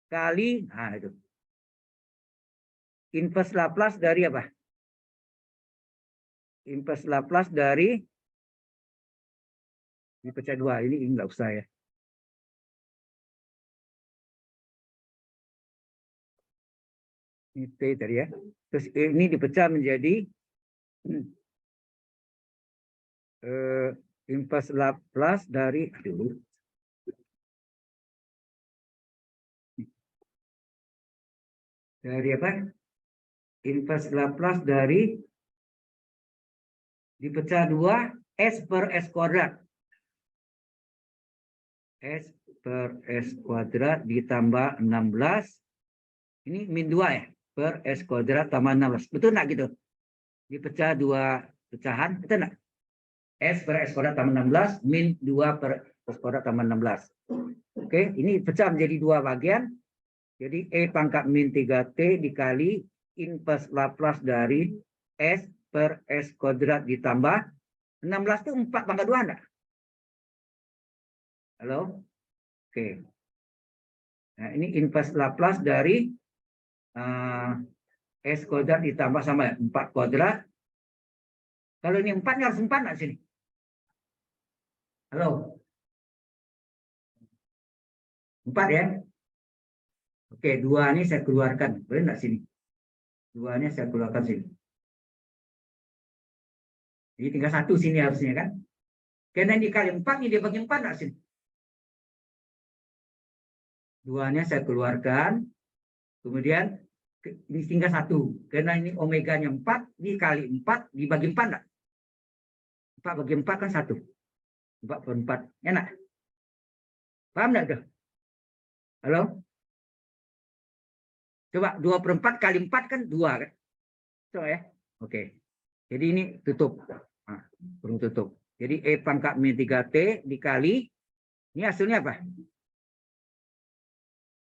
kali, nah itu. Inverse Laplace dari apa? Inverse Laplace dari dipecah dua. Ini enggak usah ya. Ini T tadi ya. Terus ini dipecah menjadi inverse Laplace dari apa? Inverse Laplace dari dipecah dua S per S kuadrat. S per S kuadrat ditambah 16. Ini min 2 ya. Per S kuadrat tambah 16. Betul nggak gitu? Dipecah dua pecahan. Betul nggak? S per S kuadrat tambah 16. Min 2 per S kuadrat tambah 16. Oke. Ini pecah menjadi dua bagian. Jadi E pangkat min 3T dikali inverse Laplace dari S per S kuadrat ditambah 16 itu 4 pangkat 2 enggak? Halo? Oke. Nah, ini inverse Laplace dari S kuadrat ditambah sama 4 kuadrat. Kalau ini 4, harus 4 enggak sini? Halo? 4 ya? Oke, 2 ini saya keluarkan. Boleh enggak sini? 2 ini saya keluarkan sini. Jadi tinggal 1 sini harusnya kan? Karena dikali 4, ini dia bagi 4 enggak sini? 2-nya saya keluarkan. Kemudian ini tinggal 1. Karena ini omeganya 4, dikali 4, dibagi 4 enggak? 4 bagi 4 kan 1. 4 per 4. Enak? Paham enggak tuh? Halo? Coba 2 per 4 kali 4 kan 2 kan? Coba ya. Oke. Jadi ini tutup. Nah, belum tutup. Jadi E pangkat min 3T dikali. Ini hasilnya apa?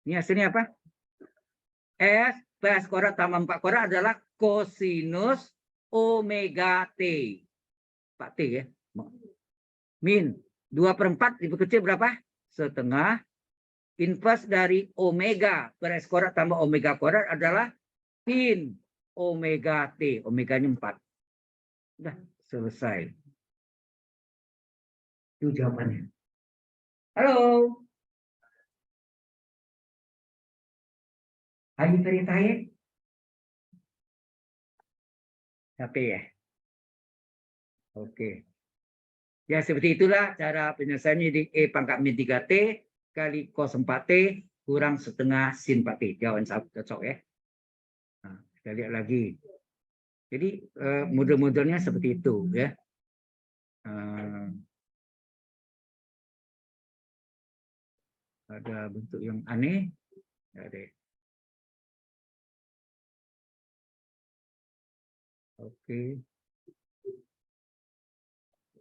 Ini hasilnya apa? S per S kuadrat tambah 4 kuadrat adalah kosinus omega T. 4T ya. Min 2 per 4 diperkecil berapa? Setengah. Inverse dari omega per S kuadrat tambah omega kuadrat adalah sin omega T. Omeganya 4. Sudah selesai. Itu jawabannya. Halo. Are you very tired? Capek ya? Oke. Ya seperti itulah cara penyelesaiannya di E pangkat min 3T kali cos 4T kurang setengah sin 4T. Jawaban cocok ya. Nah, kita lihat lagi. Jadi model-modelnya seperti itu ya. Ada bentuk yang aneh. Ada. Oke.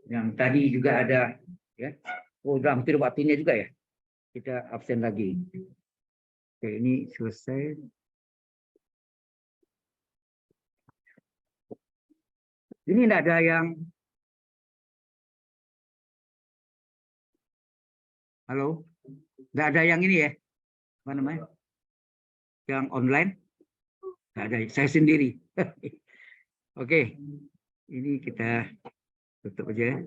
Yang tadi juga ada ya. Oh, udah hampir waktunya juga ya. Kita absen lagi. Oke, ini selesai. Ini tidak ada yang halo, tidak ada yang ini ya, apa namanya, yang online, tidak ada. Saya sendiri. Oke, ini kita tutup aja.